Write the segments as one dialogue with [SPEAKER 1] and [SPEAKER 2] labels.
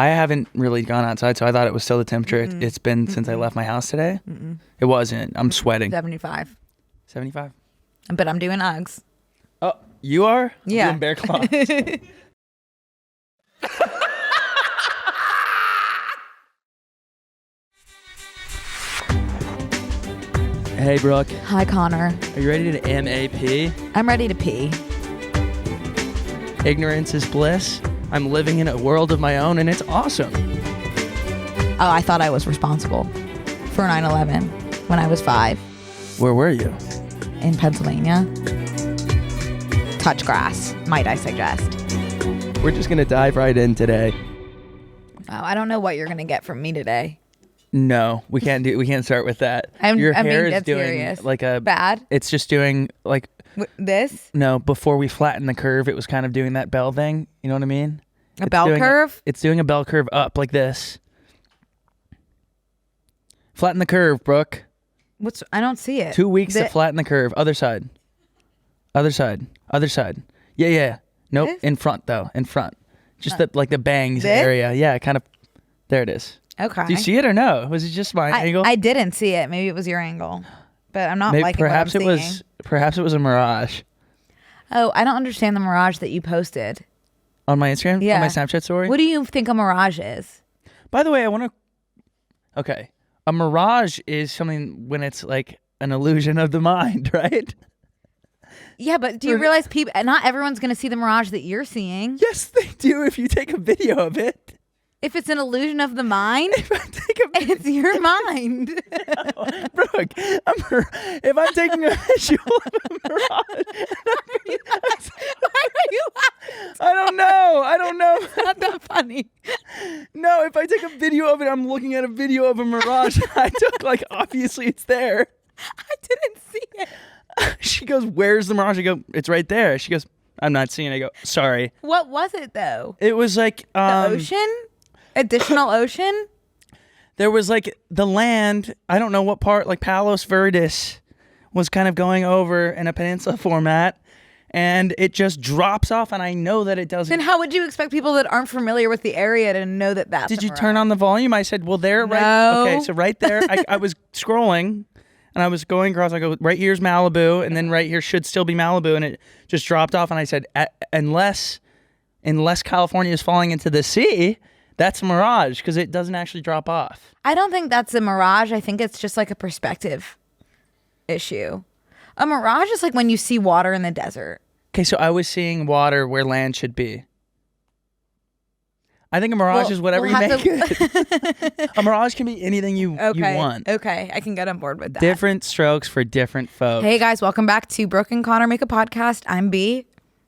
[SPEAKER 1] I haven't really gone outside, so I thought it was still the temperature. It's been since I left my house today. It wasn't. I'm sweating.
[SPEAKER 2] 75.
[SPEAKER 1] 75.
[SPEAKER 2] But I'm doing Uggs.
[SPEAKER 1] Oh, you are?
[SPEAKER 2] Yeah.
[SPEAKER 1] I'm doing bear claws. Hey, Brooke.
[SPEAKER 2] Hi, Connor.
[SPEAKER 1] Are you ready to MAP?
[SPEAKER 2] I'm ready to pee.
[SPEAKER 1] Ignorance is bliss. I'm living in a world of my own, and it's awesome.
[SPEAKER 2] Oh, I thought I was responsible for 9/11 when I was 5
[SPEAKER 1] Where were you?
[SPEAKER 2] in Pennsylvania. Touch grass, might I suggest.
[SPEAKER 1] We're just going to dive right in today.
[SPEAKER 2] Oh, I don't know what you're going to get from me today.
[SPEAKER 1] No, we can't start with that. Your hair is
[SPEAKER 2] that's
[SPEAKER 1] doing
[SPEAKER 2] serious.
[SPEAKER 1] like a
[SPEAKER 2] Bad?
[SPEAKER 1] It's just doing like
[SPEAKER 2] This?
[SPEAKER 1] no, before we flatten the curve, it was kind of doing that bell thing. You know what I mean?
[SPEAKER 2] A bell curve?
[SPEAKER 1] It's doing a bell curve up like this. Flatten the curve, Brooke.
[SPEAKER 2] I don't see it.
[SPEAKER 1] 2 weeks to flatten the curve. Other side. Other side. Other side. Yeah. Nope.
[SPEAKER 2] This?
[SPEAKER 1] In front though. In front. Just the bangs
[SPEAKER 2] this?
[SPEAKER 1] area. Yeah, kind of. There it is.
[SPEAKER 2] Okay.
[SPEAKER 1] Do you see it or no? Was it just my angle?
[SPEAKER 2] I didn't see it. Maybe it was your angle. But I'm not liking what I'm seeing.
[SPEAKER 1] Perhaps it was a mirage.
[SPEAKER 2] Oh, I don't understand the mirage that you posted.
[SPEAKER 1] On my Instagram?
[SPEAKER 2] Yeah.
[SPEAKER 1] On my Snapchat story?
[SPEAKER 2] What do you think a mirage is?
[SPEAKER 1] By the way, I want to... Okay. A mirage is something when it's like an illusion of the mind, right?
[SPEAKER 2] Yeah, but do you realize not everyone's going to see the mirage that you're seeing?
[SPEAKER 1] Yes, they do if you take a video of it.
[SPEAKER 2] If it's an illusion of the mind,
[SPEAKER 1] It's
[SPEAKER 2] your mind.
[SPEAKER 1] No, Brooke, if I'm taking a visual of a mirage...
[SPEAKER 2] Why are you laughing?
[SPEAKER 1] I don't know.
[SPEAKER 2] It's not that funny.
[SPEAKER 1] No, if I take a video of it, I'm looking at a video of a mirage I took, like, obviously it's there.
[SPEAKER 2] I didn't see it.
[SPEAKER 1] She goes, where's the mirage? I go, it's right there. She goes, I'm not seeing it. I go, sorry.
[SPEAKER 2] What was it, though?
[SPEAKER 1] It was like...
[SPEAKER 2] The ocean? Additional ocean?
[SPEAKER 1] There was like the land, I don't know what part, like Palos Verdes was kind of going over in a peninsula format, and it just drops off, and I know that it doesn't.
[SPEAKER 2] Then how would you expect people that aren't familiar with the area to know that that's
[SPEAKER 1] Did you turn on the volume? I said, well, there, right?
[SPEAKER 2] No.
[SPEAKER 1] Okay, so right there, I was scrolling, and I was going across, I go, right here's Malibu, and then right here should still be Malibu, and it just dropped off, and I said, unless California is falling into the sea, that's a mirage because it doesn't actually drop off.
[SPEAKER 2] I don't think that's a mirage. I think it's just like a perspective issue. A mirage is like when you see water in the desert.
[SPEAKER 1] Okay, so I was seeing water where land should be. I think a mirage is whatever you make it. A mirage can be anything you want.
[SPEAKER 2] Okay, I can get on board with that.
[SPEAKER 1] Different strokes for different folks.
[SPEAKER 2] Hey guys, welcome back to Brooke and Connor Make a Podcast. I'm B.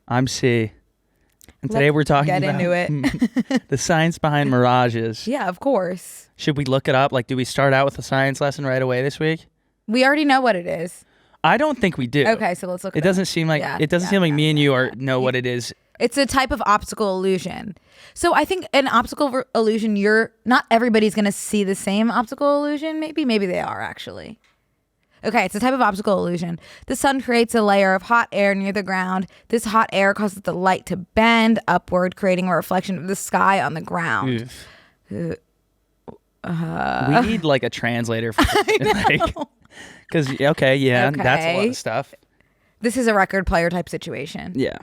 [SPEAKER 1] I'm C. And today we're talking about
[SPEAKER 2] into it.
[SPEAKER 1] the science behind mirages.
[SPEAKER 2] Yeah, of course.
[SPEAKER 1] Should we look it up? Like, do we start out with a science lesson right away this week?
[SPEAKER 2] We already know what it is.
[SPEAKER 1] I don't think we do.
[SPEAKER 2] Okay, so let's look.
[SPEAKER 1] It doesn't seem like me and you know what it is.
[SPEAKER 2] It's a type of optical illusion. So I think an optical illusion, not everybody's going to see the same optical illusion. Maybe they are actually. Okay, it's a type of optical illusion. The sun creates a layer of hot air near the ground. This hot air causes the light to bend upward, creating a reflection of the sky on the ground.
[SPEAKER 1] We need like a translator for because that's a lot of stuff.
[SPEAKER 2] This is a record player type situation.
[SPEAKER 1] Yeah.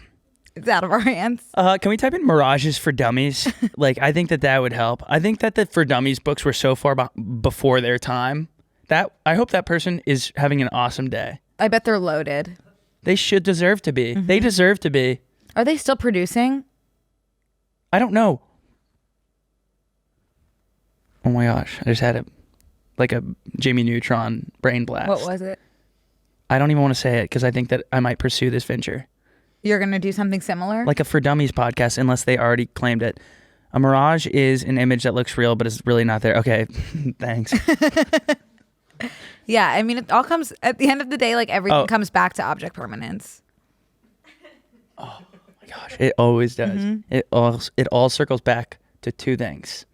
[SPEAKER 2] It's out of our hands.
[SPEAKER 1] Can we type in mirages for dummies? Like, I think that would help. I think that the For Dummies books were so far before their time. I hope that person is having an awesome day.
[SPEAKER 2] I bet they're loaded.
[SPEAKER 1] They should deserve to be. Mm-hmm. They deserve to be.
[SPEAKER 2] Are they still producing?
[SPEAKER 1] I don't know. Oh my gosh. I just had a Jimmy Neutron brain blast.
[SPEAKER 2] What was it?
[SPEAKER 1] I don't even want to say it because I think that I might pursue this venture.
[SPEAKER 2] You're going to do something similar?
[SPEAKER 1] Like a For Dummies podcast, unless they already claimed it. A mirage is an image that looks real, but is really not there. Okay, thanks.
[SPEAKER 2] Yeah, I mean, it all comes, at the end of the day, like everything comes back to object permanence.
[SPEAKER 1] Oh my gosh, it always does. Mm-hmm. It all circles back to two things.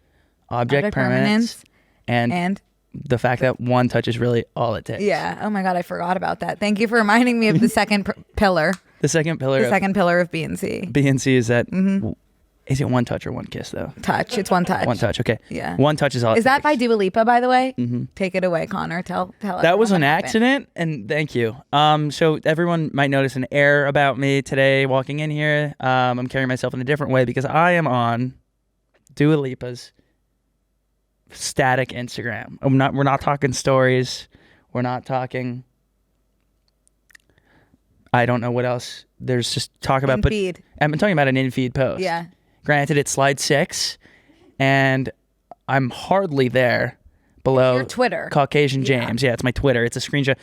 [SPEAKER 1] Object permanence and the fact that one touch is really all it takes.
[SPEAKER 2] Yeah. Oh my God, I forgot about that. Thank you for reminding me of the second pillar.
[SPEAKER 1] The second pillar.
[SPEAKER 2] The second pillar of BNC.
[SPEAKER 1] BNC is that Is it one touch or one kiss though?
[SPEAKER 2] Touch. It's one touch.
[SPEAKER 1] One touch. Okay.
[SPEAKER 2] Yeah.
[SPEAKER 1] One touch is all.
[SPEAKER 2] Is that by Dua Lipa, by the way?
[SPEAKER 1] Mm-hmm.
[SPEAKER 2] Take it away, Connor. Tell.
[SPEAKER 1] That was an accident, and thank you. So everyone might notice an air about me today walking in here. I'm carrying myself in a different way because I am on Dua Lipa's static Instagram. We're not talking stories. We're not talking. I don't know what else. There's just talk about.
[SPEAKER 2] In-feed.
[SPEAKER 1] But I'm talking about an in-feed post.
[SPEAKER 2] Yeah.
[SPEAKER 1] Granted, it's slide 6, and I'm hardly there below
[SPEAKER 2] Your Twitter.
[SPEAKER 1] Caucasian James. Yeah, it's my Twitter. It's a screenshot.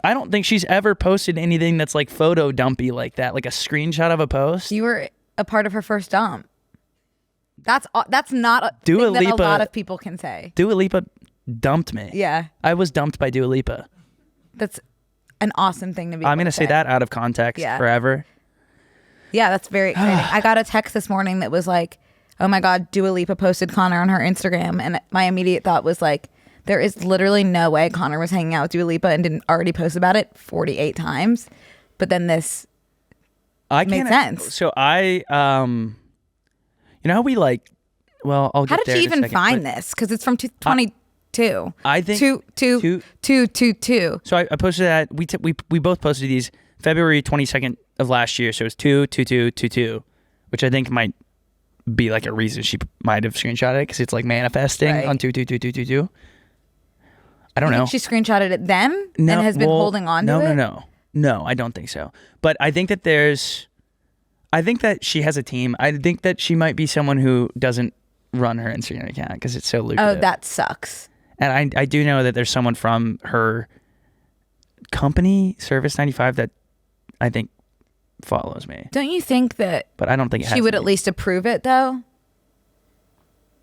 [SPEAKER 1] I don't think she's ever posted anything that's like photo dumpy like that, like a screenshot of a post.
[SPEAKER 2] You were a part of her first dump. That's not a
[SPEAKER 1] Dua
[SPEAKER 2] thing that
[SPEAKER 1] Lipa,
[SPEAKER 2] a lot of people can say.
[SPEAKER 1] Dua Lipa dumped me.
[SPEAKER 2] Yeah.
[SPEAKER 1] I was dumped by Dua Lipa.
[SPEAKER 2] That's an awesome thing to be.
[SPEAKER 1] I'm going to say that out of context forever.
[SPEAKER 2] Yeah, that's very exciting. I got a text this morning that was like, oh my God, Dua Lipa posted Connor on her Instagram. And my immediate thought was like, there is literally no way Connor was hanging out with Dua Lipa and didn't already post about it 48 times. But then this made sense.
[SPEAKER 1] So you know how we like, well, I'll get
[SPEAKER 2] how did
[SPEAKER 1] there
[SPEAKER 2] you
[SPEAKER 1] in a
[SPEAKER 2] even
[SPEAKER 1] second,
[SPEAKER 2] find
[SPEAKER 1] but
[SPEAKER 2] this? Because it's from 2022.
[SPEAKER 1] I think
[SPEAKER 2] two.
[SPEAKER 1] So I posted that. We both posted these February 22nd of last year. So it was 2/22/22, which I think might be like a reason she might have screenshotted it because it's like manifesting on 2/22/22. I don't know.
[SPEAKER 2] She screenshotted it then and has been holding on to it?
[SPEAKER 1] No, I don't think so. But I think that she has a team. I think that she might be someone who doesn't run her Instagram account because it's so lucrative.
[SPEAKER 2] Oh, that sucks.
[SPEAKER 1] And I do know that there's someone from her company, Service 95, that I think follows me.
[SPEAKER 2] Don't you think that
[SPEAKER 1] But I don't think
[SPEAKER 2] she would at least approve it, though?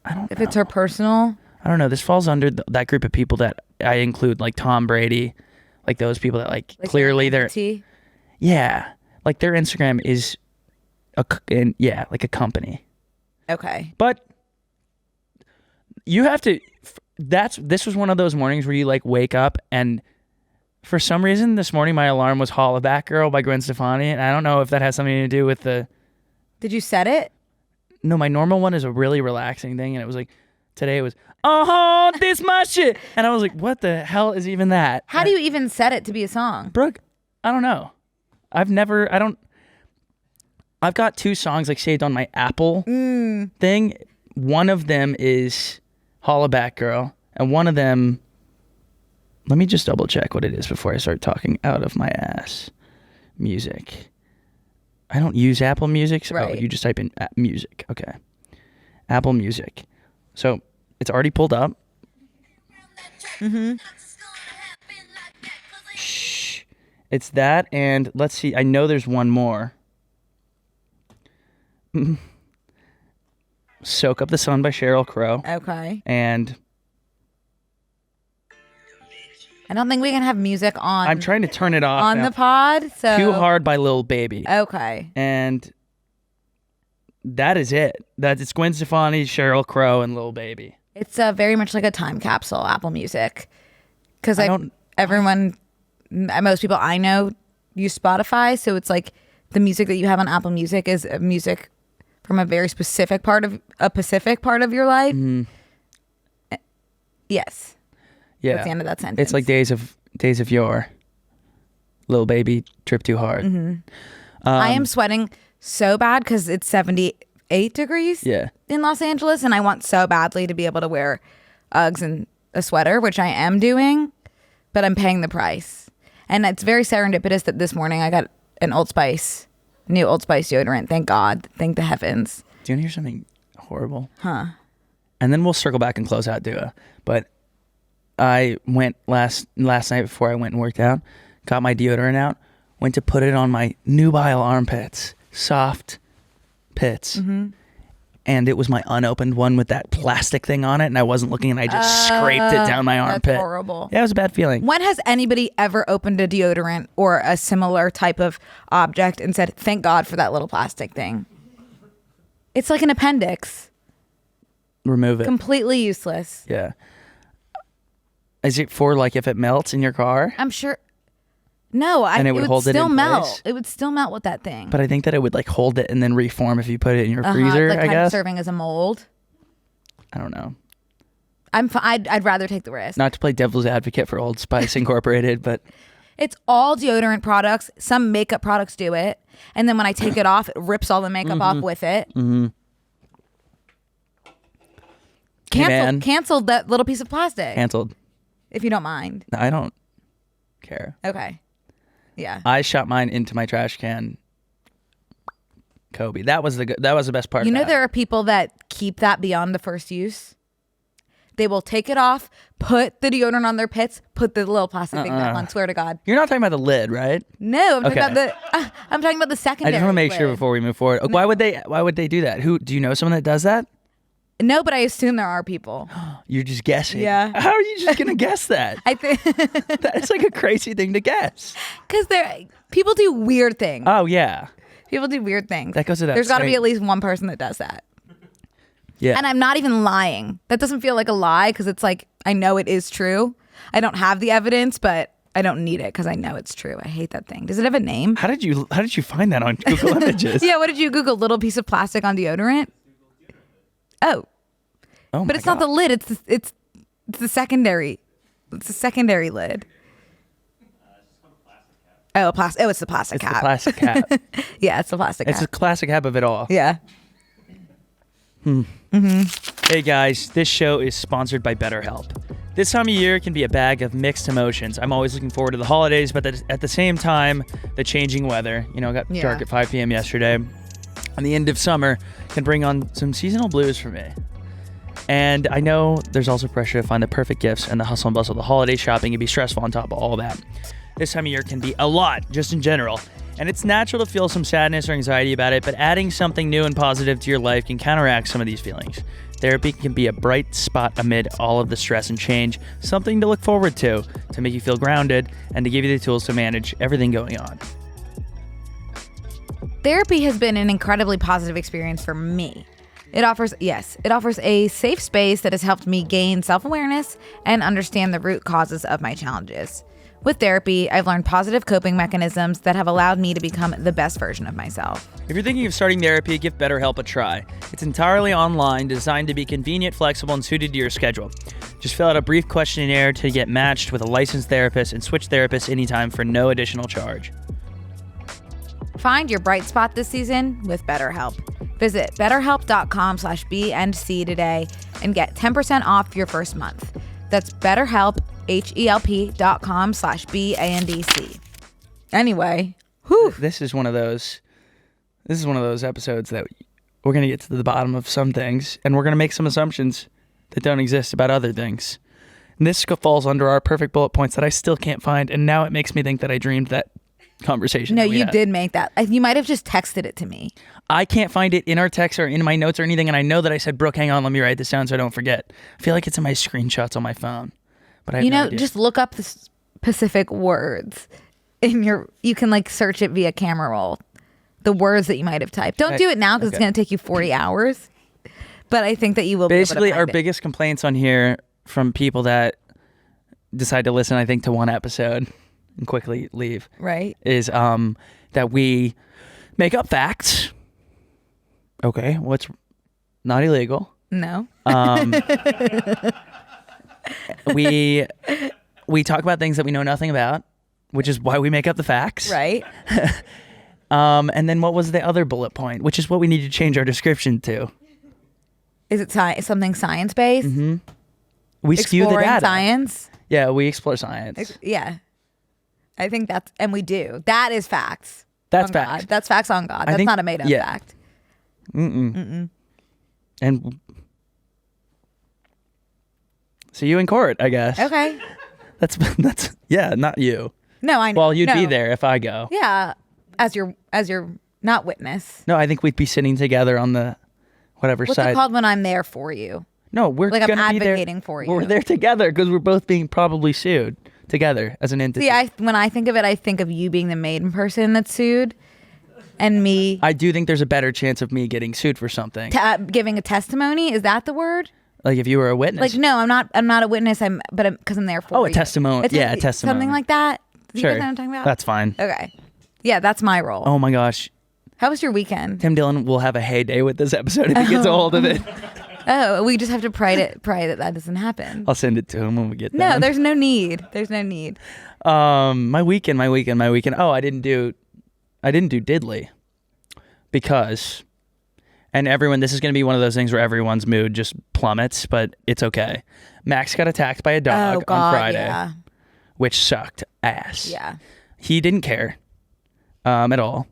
[SPEAKER 1] I don't know.
[SPEAKER 2] If it's her personal?
[SPEAKER 1] I don't know. This falls under that group of people that I include, like Tom Brady, like those people that like clearly they're... Yeah. Like their Instagram is like a company.
[SPEAKER 2] Okay.
[SPEAKER 1] But you have to... This was one of those mornings where you like wake up and for some reason this morning my alarm was Holla Back Girl by Gwen Stefani, and I don't know if that has something to do with the...
[SPEAKER 2] Did you set it?
[SPEAKER 1] No, my normal one is a really relaxing thing, and it was like, today it was, this my shit. And I was like, what the hell is even that?
[SPEAKER 2] How do you even set it to be a song?
[SPEAKER 1] Brooke, I don't know. I've got 2 songs like saved on my Apple thing. One of them is Holla Back Girl, and one of them, let me just double check what it is before I start talking out of my ass. Music. I don't use Apple Music. So,
[SPEAKER 2] right.
[SPEAKER 1] You just type in music. Okay. Apple Music. So it's already pulled up.
[SPEAKER 2] Mm-hmm.
[SPEAKER 1] Shh. It's that, and let's see. I know there's one more. Soak Up the Sun by Sheryl Crow.
[SPEAKER 2] Okay.
[SPEAKER 1] And
[SPEAKER 2] I don't think we can have music on.
[SPEAKER 1] I'm trying to turn it off
[SPEAKER 2] on
[SPEAKER 1] now.
[SPEAKER 2] the pod. So
[SPEAKER 1] Too Hard by Lil Baby.
[SPEAKER 2] Okay.
[SPEAKER 1] And that is it. It's Gwen Stefani, Sheryl Crow, and Lil Baby.
[SPEAKER 2] It's very much like a time capsule, Apple Music. Because most people I know use Spotify, so it's like the music that you have on Apple Music is music from a very specific part of your life.
[SPEAKER 1] Mm-hmm.
[SPEAKER 2] Yes.
[SPEAKER 1] Yeah.
[SPEAKER 2] That's the end of that sentence.
[SPEAKER 1] It's like Days of Yore. Lil Baby, Trip Too Hard.
[SPEAKER 2] Mm-hmm. I am sweating so bad because it's 78 degrees in Los Angeles, and I want so badly to be able to wear Uggs and a sweater, which I am doing, but I'm paying the price. And it's very serendipitous that this morning I got an new Old Spice deodorant. Thank God. Thank the heavens.
[SPEAKER 1] Do you want to hear something horrible?
[SPEAKER 2] Huh.
[SPEAKER 1] And then we'll circle back and close out Dua. But I went last night before I went and worked out, got my deodorant out, went to put it on my nubile armpits, soft pits. Mm-hmm. And it was my unopened one with that plastic thing on it, and I wasn't looking, and I just scraped it down my armpit.
[SPEAKER 2] That's horrible.
[SPEAKER 1] Yeah, it was a bad feeling.
[SPEAKER 2] When has anybody ever opened a deodorant or a similar type of object and said, thank God for that little plastic thing? It's like an appendix.
[SPEAKER 1] Remove it.
[SPEAKER 2] Completely useless.
[SPEAKER 1] Yeah. Is it for like if it melts in your car?
[SPEAKER 2] I'm sure. No,
[SPEAKER 1] And it would hold it
[SPEAKER 2] still
[SPEAKER 1] in
[SPEAKER 2] melt.
[SPEAKER 1] place?
[SPEAKER 2] It would still melt with that thing.
[SPEAKER 1] But I think that it would like hold it and then reform if you put it in your freezer,
[SPEAKER 2] like
[SPEAKER 1] I
[SPEAKER 2] kind of
[SPEAKER 1] guess.
[SPEAKER 2] serving as a mold.
[SPEAKER 1] I don't know.
[SPEAKER 2] I'd rather take the risk.
[SPEAKER 1] Not to play devil's advocate for Old Spice Incorporated, but
[SPEAKER 2] It's all deodorant products. Some makeup products do it. And then when I take it off, it rips all the makeup off with it.
[SPEAKER 1] Mm-hmm. Man.
[SPEAKER 2] Cancel that little piece of plastic.
[SPEAKER 1] Canceled.
[SPEAKER 2] If you don't mind.
[SPEAKER 1] I don't care.
[SPEAKER 2] Okay. Yeah.
[SPEAKER 1] I shot mine into my trash can. Kobe. That was the best part.
[SPEAKER 2] You
[SPEAKER 1] of
[SPEAKER 2] know
[SPEAKER 1] that.
[SPEAKER 2] there are people that keep that beyond the first use. They will take it off, put the deodorant on their pits, put the little plastic thing back on. Swear to God.
[SPEAKER 1] You're not talking about the lid, right?
[SPEAKER 2] No, I'm talking
[SPEAKER 1] Okay.
[SPEAKER 2] about I'm talking about the
[SPEAKER 1] I
[SPEAKER 2] secondary.
[SPEAKER 1] just want to make sure
[SPEAKER 2] lid.
[SPEAKER 1] before we move forward. Why would they do that? Who do you know someone that does that?
[SPEAKER 2] No, but I assume there are people.
[SPEAKER 1] You're just guessing.
[SPEAKER 2] Yeah.
[SPEAKER 1] How are you just gonna guess that?
[SPEAKER 2] I think
[SPEAKER 1] That's like a crazy thing to guess.
[SPEAKER 2] because people do weird things.
[SPEAKER 1] Oh yeah.
[SPEAKER 2] People do weird things.
[SPEAKER 1] That goes without
[SPEAKER 2] There's got to be
[SPEAKER 1] saying.
[SPEAKER 2] at least one person that does that.
[SPEAKER 1] Yeah.
[SPEAKER 2] And I'm not even lying. That doesn't feel like a lie because it's like I know it is true. I don't have the evidence, but I don't need it because I know it's true. I hate that thing. Does it have a name?
[SPEAKER 1] How did you find that on Google Images?
[SPEAKER 2] Yeah. What did you Google? Little piece of plastic on deodorant. Oh,
[SPEAKER 1] Oh,
[SPEAKER 2] but
[SPEAKER 1] my
[SPEAKER 2] it's not
[SPEAKER 1] God.
[SPEAKER 2] the lid. It's the secondary. It's the secondary lid. Oh, plastic. Oh, it's the plastic
[SPEAKER 1] It's
[SPEAKER 2] cap.
[SPEAKER 1] the plastic cap.
[SPEAKER 2] Yeah, it's the plastic
[SPEAKER 1] It's
[SPEAKER 2] cap.
[SPEAKER 1] the classic cap of it all.
[SPEAKER 2] Yeah.
[SPEAKER 1] Hey guys, this show is sponsored by BetterHelp. This time of year can be a bag of mixed emotions. I'm always looking forward to the holidays, but at the same time, the changing weather. You know, it got dark at 5 p.m. yesterday. And the end of summer can bring on some seasonal blues for me. And I know there's also pressure to find the perfect gifts, and the hustle and bustle of the holiday shopping can be stressful on top of all that. This time of year can be a lot, just in general. And it's natural to feel some sadness or anxiety about it, but adding something new and positive to your life can counteract some of these feelings. Therapy can be a bright spot amid all of the stress and change, something to look forward to make you feel grounded, and to give you the tools to manage everything going on.
[SPEAKER 2] Therapy has been an incredibly positive experience for me. It offers a safe space that has helped me gain self-awareness and understand the root causes of my challenges. With therapy, I've learned positive coping mechanisms that have allowed me to become the best version of myself.
[SPEAKER 1] If you're thinking of starting therapy, give BetterHelp a try. It's entirely online, designed to be convenient, flexible, and suited to your schedule. Just fill out a brief questionnaire to get matched with a licensed therapist and switch therapists anytime for no additional charge.
[SPEAKER 2] Find your bright spot this season with BetterHelp. Visit betterhelp.com/BNC today and get 10% off your first month. That's BetterHelp, HELP.com/BANDC. Anyway, whew.
[SPEAKER 1] This is one of those episodes that we're going to get to the bottom of some things, and we're going to make some assumptions that don't exist about other things. And this falls under our perfect bullet points that I still can't find, and now it makes me think that I dreamed that conversation.
[SPEAKER 2] No,
[SPEAKER 1] that we
[SPEAKER 2] you
[SPEAKER 1] had.
[SPEAKER 2] did make that. You might have just texted it to me.
[SPEAKER 1] I can't find it in our text or in my notes or anything, and I know that I said, Brooke, hang on, let me write this down so I don't forget. I feel like it's in my screenshots on my phone, but I have no idea.
[SPEAKER 2] Just look up the specific words in your. You can like search it via camera roll. The words that you might have typed. Don't do it now because it's going to take you 40 hours. But I think that you will.
[SPEAKER 1] Basically,
[SPEAKER 2] be able to
[SPEAKER 1] our
[SPEAKER 2] find it.
[SPEAKER 1] biggest complaints on here from people that decide to listen, I think, to one episode and quickly leave,
[SPEAKER 2] right,
[SPEAKER 1] is that we make up facts. Okay, what's not illegal?
[SPEAKER 2] No.
[SPEAKER 1] We talk about things that we know nothing about, which is why we make up the facts.
[SPEAKER 2] Right.
[SPEAKER 1] And then what was the other bullet point, which is what we need to change our description to?
[SPEAKER 2] Is it something science based?
[SPEAKER 1] Mm-hmm. We skew the
[SPEAKER 2] Exploring
[SPEAKER 1] data.
[SPEAKER 2] science.
[SPEAKER 1] Yeah, we explore science.
[SPEAKER 2] Yeah. I think and we do. That is facts.
[SPEAKER 1] That's
[SPEAKER 2] on
[SPEAKER 1] facts.
[SPEAKER 2] God. That's facts on God. That's
[SPEAKER 1] think-
[SPEAKER 2] not a made up
[SPEAKER 1] yeah.
[SPEAKER 2] fact.
[SPEAKER 1] And see you in court, I guess.
[SPEAKER 2] Okay.
[SPEAKER 1] That's yeah, not you.
[SPEAKER 2] No, I know.
[SPEAKER 1] Well, you'd be
[SPEAKER 2] No.
[SPEAKER 1] there if I go.
[SPEAKER 2] Yeah. As your not witness.
[SPEAKER 1] No, I think we'd be sitting together on the whatever
[SPEAKER 2] What's
[SPEAKER 1] side.
[SPEAKER 2] it called when I'm there for you?
[SPEAKER 1] No, we're
[SPEAKER 2] Like I'm
[SPEAKER 1] gonna be there.
[SPEAKER 2] advocating for you.
[SPEAKER 1] We're there together because we're both being probably sued together as an entity.
[SPEAKER 2] See, when I think of it, I think of you being the main person that's sued, and me
[SPEAKER 1] I do think there's a better chance of me getting sued for something.
[SPEAKER 2] giving a testimony. Is that the word?
[SPEAKER 1] Like if you were a witness.
[SPEAKER 2] Like, no, I'm not a witness. Because I'm there for you.
[SPEAKER 1] Oh, a testimony. Yeah, a testimony.
[SPEAKER 2] Something like that. Do you
[SPEAKER 1] Sure.
[SPEAKER 2] guys know what I'm talking about?
[SPEAKER 1] That's fine.
[SPEAKER 2] Okay. Yeah, that's my role.
[SPEAKER 1] Oh my gosh.
[SPEAKER 2] How was your weekend?
[SPEAKER 1] Tim Dillon will have a heyday with this episode if he gets a hold of it.
[SPEAKER 2] Oh, we just have to pray that doesn't happen.
[SPEAKER 1] I'll send it to him when we get
[SPEAKER 2] No,
[SPEAKER 1] done.
[SPEAKER 2] there's no need. There's no need.
[SPEAKER 1] My weekend. Oh, I didn't do diddly because, and everyone, this is going to be one of those things where everyone's mood just plummets, but it's okay. Max got attacked by a dog on Friday,
[SPEAKER 2] yeah.
[SPEAKER 1] which sucked ass.
[SPEAKER 2] Yeah.
[SPEAKER 1] He didn't care at all.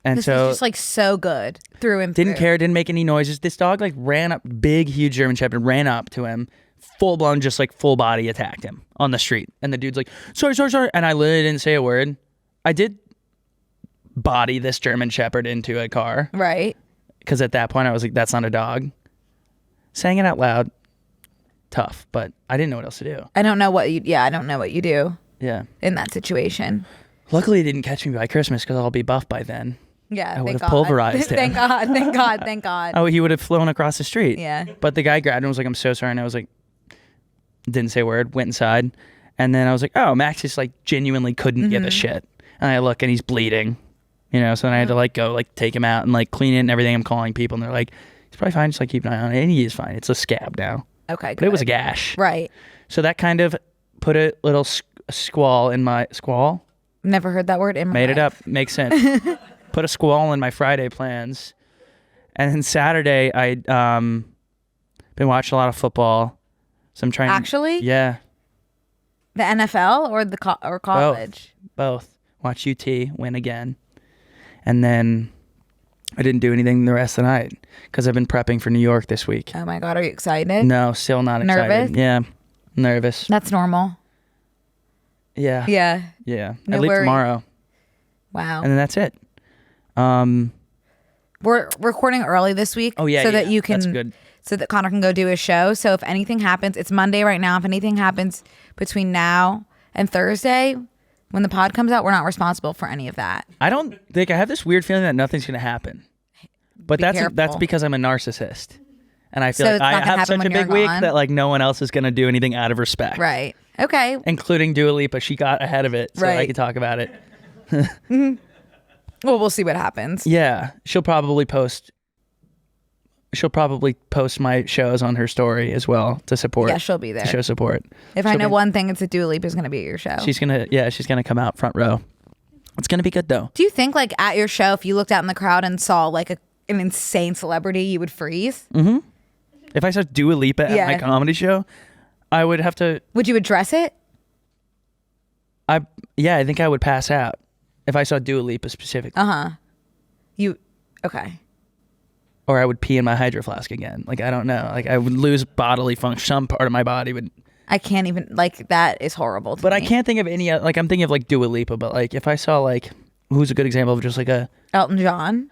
[SPEAKER 1] And
[SPEAKER 2] This
[SPEAKER 1] so
[SPEAKER 2] is just like so good through and
[SPEAKER 1] didn't
[SPEAKER 2] through.
[SPEAKER 1] care, didn't make any noises. This dog like ran up, big, huge German Shepherd, ran up to him, full blown, just like full body attacked him on the street. And the dude's like, sorry. And I literally didn't say a word. I did body this German Shepherd into a car.
[SPEAKER 2] Right.
[SPEAKER 1] Because at that point I was like, that's not a dog. Saying it out loud, tough, but I didn't know what else to do.
[SPEAKER 2] I don't know what you do
[SPEAKER 1] Yeah.
[SPEAKER 2] in that situation.
[SPEAKER 1] Luckily it didn't catch me by Christmas because I'll be buff by then.
[SPEAKER 2] Yeah.
[SPEAKER 1] I would
[SPEAKER 2] thank
[SPEAKER 1] have
[SPEAKER 2] God.
[SPEAKER 1] pulverized him.
[SPEAKER 2] Thank God.
[SPEAKER 1] Oh, he would have flown across the street.
[SPEAKER 2] Yeah.
[SPEAKER 1] But the guy grabbed him and was like, I'm so sorry. And I was like, didn't say a word, went inside. And then I was like, oh, Max just like genuinely couldn't give a shit. And I look and he's bleeding, so then I had to like go like take him out and like clean it and everything. I'm calling people and they're like, he's probably fine. Just like keep an eye on it. And he is fine. It's a scab now.
[SPEAKER 2] Okay,
[SPEAKER 1] But it was a gash.
[SPEAKER 2] Right.
[SPEAKER 1] So that kind of put a little squall in my squall.
[SPEAKER 2] Never heard that word in my
[SPEAKER 1] Made it
[SPEAKER 2] life.
[SPEAKER 1] up. Makes sense. Put a squall in my Friday plans. And then Saturday, I'd been watching a lot of football. So I'm trying.
[SPEAKER 2] Actually?
[SPEAKER 1] Yeah.
[SPEAKER 2] The NFL or the or college?
[SPEAKER 1] Both. Watch UT win again. And then I didn't do anything the rest of the night because I've been prepping for New York this week.
[SPEAKER 2] Oh my God, are you excited?
[SPEAKER 1] No, still not excited.
[SPEAKER 2] Nervous?
[SPEAKER 1] Yeah. Nervous.
[SPEAKER 2] That's normal.
[SPEAKER 1] Yeah.
[SPEAKER 2] Yeah.
[SPEAKER 1] Yeah.
[SPEAKER 2] No
[SPEAKER 1] I leave
[SPEAKER 2] worries.
[SPEAKER 1] tomorrow.
[SPEAKER 2] Wow.
[SPEAKER 1] And then that's it.
[SPEAKER 2] We're recording early this week.
[SPEAKER 1] Oh, yeah.
[SPEAKER 2] So that you can.
[SPEAKER 1] That's good.
[SPEAKER 2] So that Connor can go do his show. So if anything happens, it's Monday right now. If anything happens between now and Thursday, when the pod comes out, we're not responsible for any of that.
[SPEAKER 1] I don't think I have this weird feeling that nothing's going to happen. But that's
[SPEAKER 2] careful.
[SPEAKER 1] because I'm a narcissist. And I feel
[SPEAKER 2] So
[SPEAKER 1] like
[SPEAKER 2] it's
[SPEAKER 1] I
[SPEAKER 2] not gonna
[SPEAKER 1] have
[SPEAKER 2] happen
[SPEAKER 1] such a
[SPEAKER 2] when you're
[SPEAKER 1] big week
[SPEAKER 2] gone?
[SPEAKER 1] that like no one else is going to do anything out of respect.
[SPEAKER 2] Right. Okay.
[SPEAKER 1] Including Dua Lipa. She got ahead of it so I
[SPEAKER 2] Right.
[SPEAKER 1] could talk about it.
[SPEAKER 2] Well, we'll see what happens.
[SPEAKER 1] Yeah. She'll probably post my shows on her story as well to support.
[SPEAKER 2] Yeah, she'll be there.
[SPEAKER 1] To show support.
[SPEAKER 2] If I know one thing, it's that Dua Lipa is going to be at your show.
[SPEAKER 1] She's gonna come out front row. It's gonna be good though.
[SPEAKER 2] Do you think like at your show, if you looked out in the crowd and saw like an insane celebrity, you would freeze?
[SPEAKER 1] Mm-hmm. If I saw Dua Lipa at my comedy show, I would have to.
[SPEAKER 2] Would you address it?
[SPEAKER 1] I think I would pass out if I saw Dua Lipa specifically.
[SPEAKER 2] Okay.
[SPEAKER 1] Or I would pee in my hydro flask again. Like I don't know. Like I would lose bodily function. Some part of my body would.
[SPEAKER 2] I can't even like that is horrible.
[SPEAKER 1] But I can't think of any. Like I'm thinking of like Dua Lipa. But like if I saw like who's a good example of just like a
[SPEAKER 2] Elton John.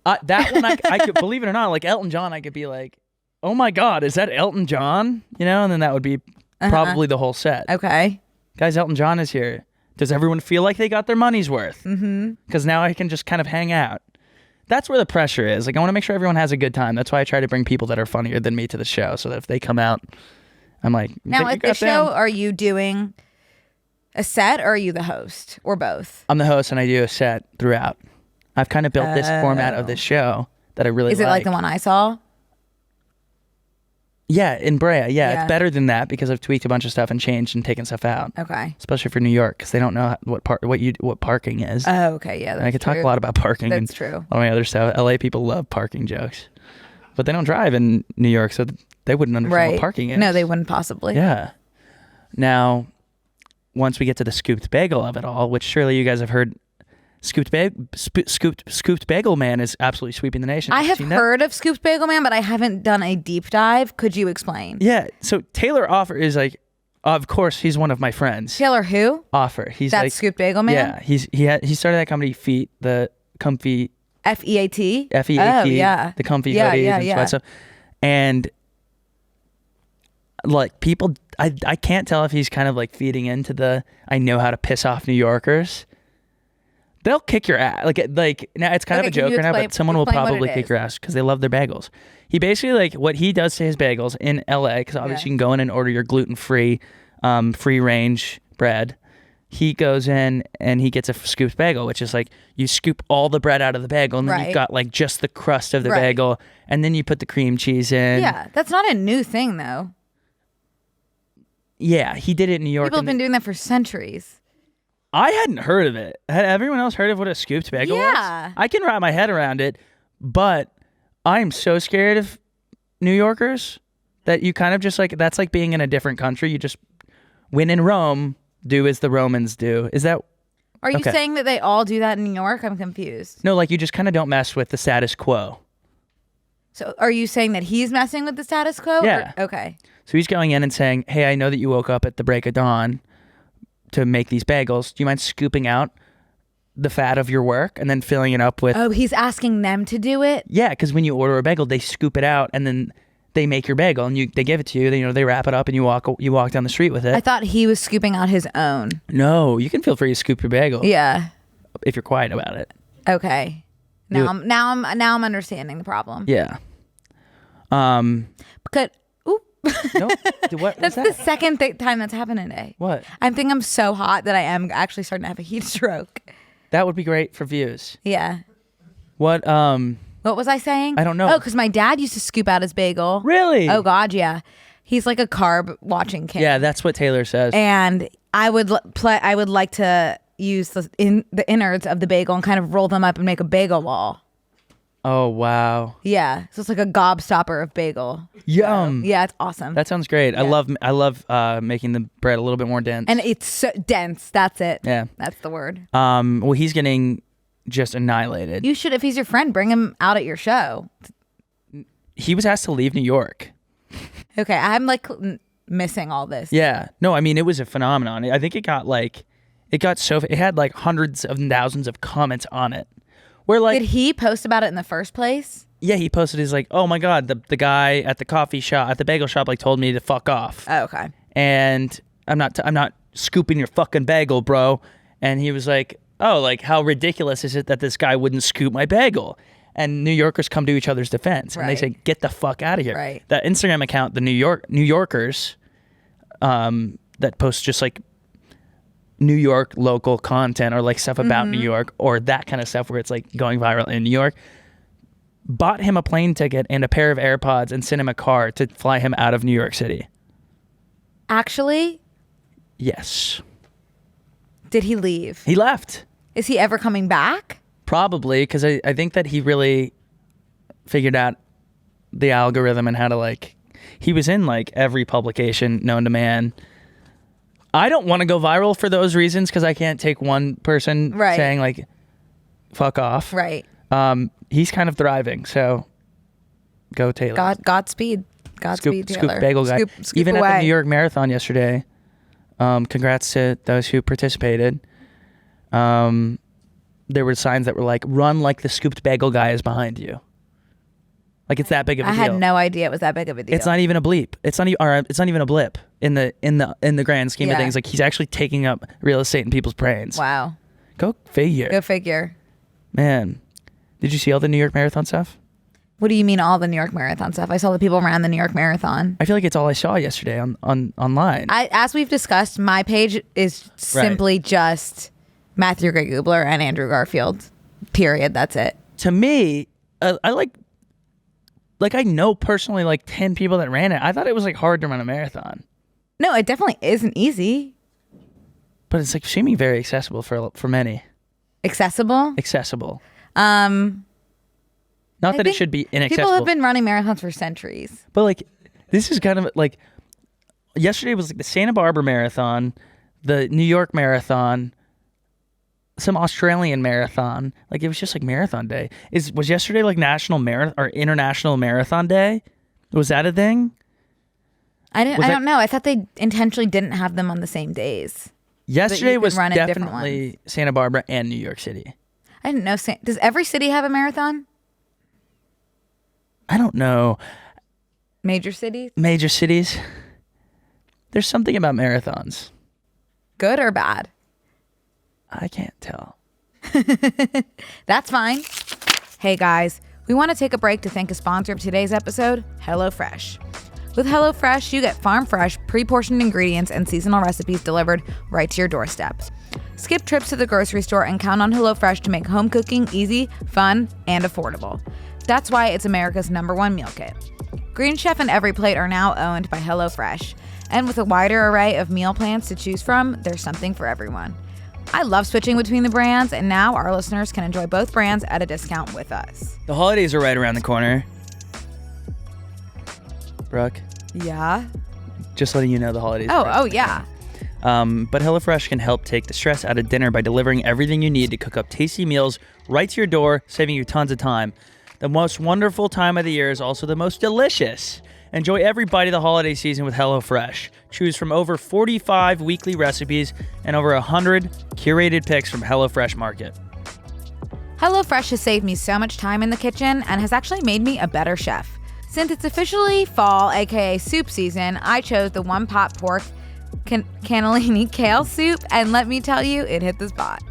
[SPEAKER 1] That one I could believe it or not. Like Elton John, I could be like, oh my God, is that Elton John? And then that would be probably the whole set.
[SPEAKER 2] Okay.
[SPEAKER 1] Guys, Elton John is here. Does everyone feel like they got their money's worth? Mm-hmm. Because now I can just kind of hang out. That's where the pressure is. Like I want to make sure everyone has a good time. That's why I try to bring people that are funnier than me to the show, so that if they come out, I'm like,
[SPEAKER 2] Now at the show, are you doing a set or are you the host or both?
[SPEAKER 1] I'm the host and I do a set throughout. I've kind of built this format of this show that I really like.
[SPEAKER 2] Is it like the one I saw?
[SPEAKER 1] Yeah, in Brea. Yeah, it's better than that because I've tweaked a bunch of stuff and changed and taken stuff out.
[SPEAKER 2] Okay.
[SPEAKER 1] Especially for New York because they don't know what parking is.
[SPEAKER 2] Oh, okay. Yeah, that's
[SPEAKER 1] and I could talk
[SPEAKER 2] true.
[SPEAKER 1] a lot about parking.
[SPEAKER 2] That's
[SPEAKER 1] and
[SPEAKER 2] true.
[SPEAKER 1] All my other stuff. LA people love parking jokes, but they don't drive in New York, so they wouldn't understand what parking is.
[SPEAKER 2] No, they wouldn't possibly.
[SPEAKER 1] Yeah. Now, once we get to the scooped bagel of it all, which surely you guys have heard. Scooped Bagel Man is absolutely sweeping the nation.
[SPEAKER 2] I have heard of Scooped Bagel Man, but I haven't done a deep dive. Could you explain?
[SPEAKER 1] Yeah. So Taylor Offer is like, of course, he's one of my friends.
[SPEAKER 2] Taylor who?
[SPEAKER 1] Offer. He's
[SPEAKER 2] That's
[SPEAKER 1] like
[SPEAKER 2] Scooped Bagel Man?
[SPEAKER 1] Yeah. He started that company Feet, the comfy
[SPEAKER 2] F-E-A-T?
[SPEAKER 1] F-E-A-T.
[SPEAKER 2] Oh, yeah.
[SPEAKER 1] The comfy hoodies and sweat stuff. And like people, I can't tell if he's kind of like feeding into the I know how to piss off New Yorkers. They'll kick your ass. Like now it's kind of a joke right now, but someone will probably kick your ass because they love their bagels. He basically like what he does to his bagels in LA because obviously you can go in and order your gluten-free, free-range bread, he goes in and he gets a scooped bagel, which is like you scoop all the bread out of the bagel and then you've got like just the crust of the bagel and then you put the cream cheese in.
[SPEAKER 2] Yeah, that's not a new thing though.
[SPEAKER 1] Yeah, he did it in New York.
[SPEAKER 2] People have been doing that for centuries.
[SPEAKER 1] I hadn't heard of it. Had everyone else heard of what a scooped bagel was? I can wrap my head around it, but I'm so scared of New Yorkers that you kind of just like, that's like being in a different country. You just, when in Rome, do as the Romans do. Is that...
[SPEAKER 2] Are you saying that they all do that in New York? I'm confused.
[SPEAKER 1] No, like you just kind of don't mess with the status quo.
[SPEAKER 2] So are you saying that he's messing with the status quo?
[SPEAKER 1] Yeah.
[SPEAKER 2] Okay.
[SPEAKER 1] So he's going in and saying, hey, I know that you woke up at the break of dawn to make these bagels. Do you mind scooping out the fat of your work and then filling it up with...
[SPEAKER 2] Oh, he's asking them to do it?
[SPEAKER 1] Yeah, because when you order a bagel, they scoop it out and then they make your bagel and they give it to you. They wrap it up and you walk down the street with it.
[SPEAKER 2] I thought he was scooping out his own.
[SPEAKER 1] No, you can feel free to scoop your bagel.
[SPEAKER 2] Yeah.
[SPEAKER 1] If you're quiet about it.
[SPEAKER 2] Okay. Now I'm understanding the problem.
[SPEAKER 1] Yeah.
[SPEAKER 2] Because
[SPEAKER 1] No. What?
[SPEAKER 2] That's the second time that's happened today.
[SPEAKER 1] What?
[SPEAKER 2] I think I'm so hot that I am actually starting to have a heat stroke.
[SPEAKER 1] That would be great for views.
[SPEAKER 2] Yeah.
[SPEAKER 1] What
[SPEAKER 2] was I saying?
[SPEAKER 1] I don't know.
[SPEAKER 2] Oh, because my dad used to scoop out his bagel.
[SPEAKER 1] Really?
[SPEAKER 2] Oh God, yeah. He's like a carb watching king.
[SPEAKER 1] Yeah, that's what Taylor says.
[SPEAKER 2] And I would like to use the innards of the bagel and kind of roll them up and make a bagel wall.
[SPEAKER 1] Oh wow.
[SPEAKER 2] Yeah, so it's like a gobstopper of bagel.
[SPEAKER 1] Yum.
[SPEAKER 2] So, yeah, it's awesome.
[SPEAKER 1] That sounds great.
[SPEAKER 2] Yeah.
[SPEAKER 1] I love making the bread a little bit more dense.
[SPEAKER 2] And it's so dense. That's it.
[SPEAKER 1] Yeah.
[SPEAKER 2] That's the word.
[SPEAKER 1] Well, he's getting just annihilated.
[SPEAKER 2] You should, if he's your friend, bring him out at your show.
[SPEAKER 1] He was asked to leave New York.
[SPEAKER 2] Okay, I'm like missing all this.
[SPEAKER 1] Yeah. No, I mean it was a phenomenon. I think it had like hundreds of thousands of comments on it. Where like,
[SPEAKER 2] did he post about it in the first place?
[SPEAKER 1] Yeah, he posted his like, oh my God, the guy at the coffee shop, at the bagel shop, like told me to fuck off.
[SPEAKER 2] Oh, okay.
[SPEAKER 1] And I'm not scooping your fucking bagel, bro. And he was like, oh, like how ridiculous is it that this guy wouldn't scoop my bagel? And New Yorkers come to each other's defense and they say, get the fuck out of here.
[SPEAKER 2] Right.
[SPEAKER 1] That Instagram account, the New Yorkers, that posts just like New York local content or like stuff about New York or that kind of stuff where it's like going viral in New York, bought him a plane ticket and a pair of AirPods and sent him a car to fly him out of New York City.
[SPEAKER 2] Actually?
[SPEAKER 1] Yes.
[SPEAKER 2] Did he leave?
[SPEAKER 1] He left.
[SPEAKER 2] Is he ever coming back?
[SPEAKER 1] Probably, because I think that he really figured out the algorithm and how to like, he was in like every publication known to man. I don't want to go viral for those reasons because I can't take one person saying like, fuck off.
[SPEAKER 2] Right.
[SPEAKER 1] He's kind of thriving, so go Taylor.
[SPEAKER 2] Godspeed. Godspeed, Taylor.
[SPEAKER 1] Scoop bagel guy.
[SPEAKER 2] Scoop
[SPEAKER 1] Even
[SPEAKER 2] away.
[SPEAKER 1] at the New York Marathon yesterday, congrats to those who participated. There were signs that were like, run like the scooped bagel guy is behind you. Like it's that big of a deal.
[SPEAKER 2] I had no idea it was that big of a deal.
[SPEAKER 1] It's not even a bleep. It's not even a blip in the grand scheme of things. Like he's actually taking up real estate in people's brains.
[SPEAKER 2] Wow.
[SPEAKER 1] Go figure.
[SPEAKER 2] Go figure.
[SPEAKER 1] Man, did you see all the New York Marathon stuff?
[SPEAKER 2] What do you mean all the New York Marathon stuff? I saw the people around the New York Marathon.
[SPEAKER 1] I feel like it's all I saw yesterday on online.
[SPEAKER 2] As we've discussed, my page is simply just Matthew Gray Gubler and Andrew Garfield. Period. That's it.
[SPEAKER 1] To me, I like I know personally like 10 people that ran it. I thought it was like hard to run a marathon.
[SPEAKER 2] No, it definitely isn't easy.
[SPEAKER 1] But it's like seeming very accessible for many.
[SPEAKER 2] Accessible?
[SPEAKER 1] Accessible.
[SPEAKER 2] Not
[SPEAKER 1] that it should be inaccessible.
[SPEAKER 2] People have been running marathons for centuries.
[SPEAKER 1] But like, this is kind of like, yesterday was like the Santa Barbara Marathon, the New York Marathon, some Australian marathon. Like it was just like marathon day. Was yesterday like National Marathon or International Marathon Day? Was that a thing?
[SPEAKER 2] I don't know. I thought they intentionally didn't have them on the same days.
[SPEAKER 1] Yesterday was definitely Santa Barbara and New York City.
[SPEAKER 2] I didn't know. Does every city have a marathon?
[SPEAKER 1] I don't know.
[SPEAKER 2] Major cities?
[SPEAKER 1] Major cities. There's something about marathons.
[SPEAKER 2] Good or bad?
[SPEAKER 1] I can't tell.
[SPEAKER 2] That's fine. Hey guys, we want to take a break to thank a sponsor of today's episode, HelloFresh. With HelloFresh, you get farm-fresh, pre-portioned ingredients and seasonal recipes delivered right to your doorstep. Skip trips to the grocery store and count on HelloFresh to make home cooking easy, fun, and affordable. That's why it's America's #1 meal kit. Green Chef and Every Plate are now owned by HelloFresh. And with a wider array of meal plans to choose from, there's something for everyone. I love switching between the brands, and now our listeners can enjoy both brands at a discount with us.
[SPEAKER 1] The holidays are right around the corner. Brooke,
[SPEAKER 2] Yeah?
[SPEAKER 1] just letting you know the holidays.
[SPEAKER 2] Oh, yeah.
[SPEAKER 1] But HelloFresh can help take the stress out of dinner by delivering everything you need to cook up tasty meals right to your door, saving you tons of time. The most wonderful time of the year is also the most delicious. Enjoy every bite of the holiday season with HelloFresh. Choose from over 45 weekly recipes and over 100 curated picks from HelloFresh Market.
[SPEAKER 2] HelloFresh has saved me so much time in the kitchen and has actually made me a better chef. Since it's officially fall, aka soup season, I chose the one-pot pork cannellini kale soup, and let me tell you, it hit the spot.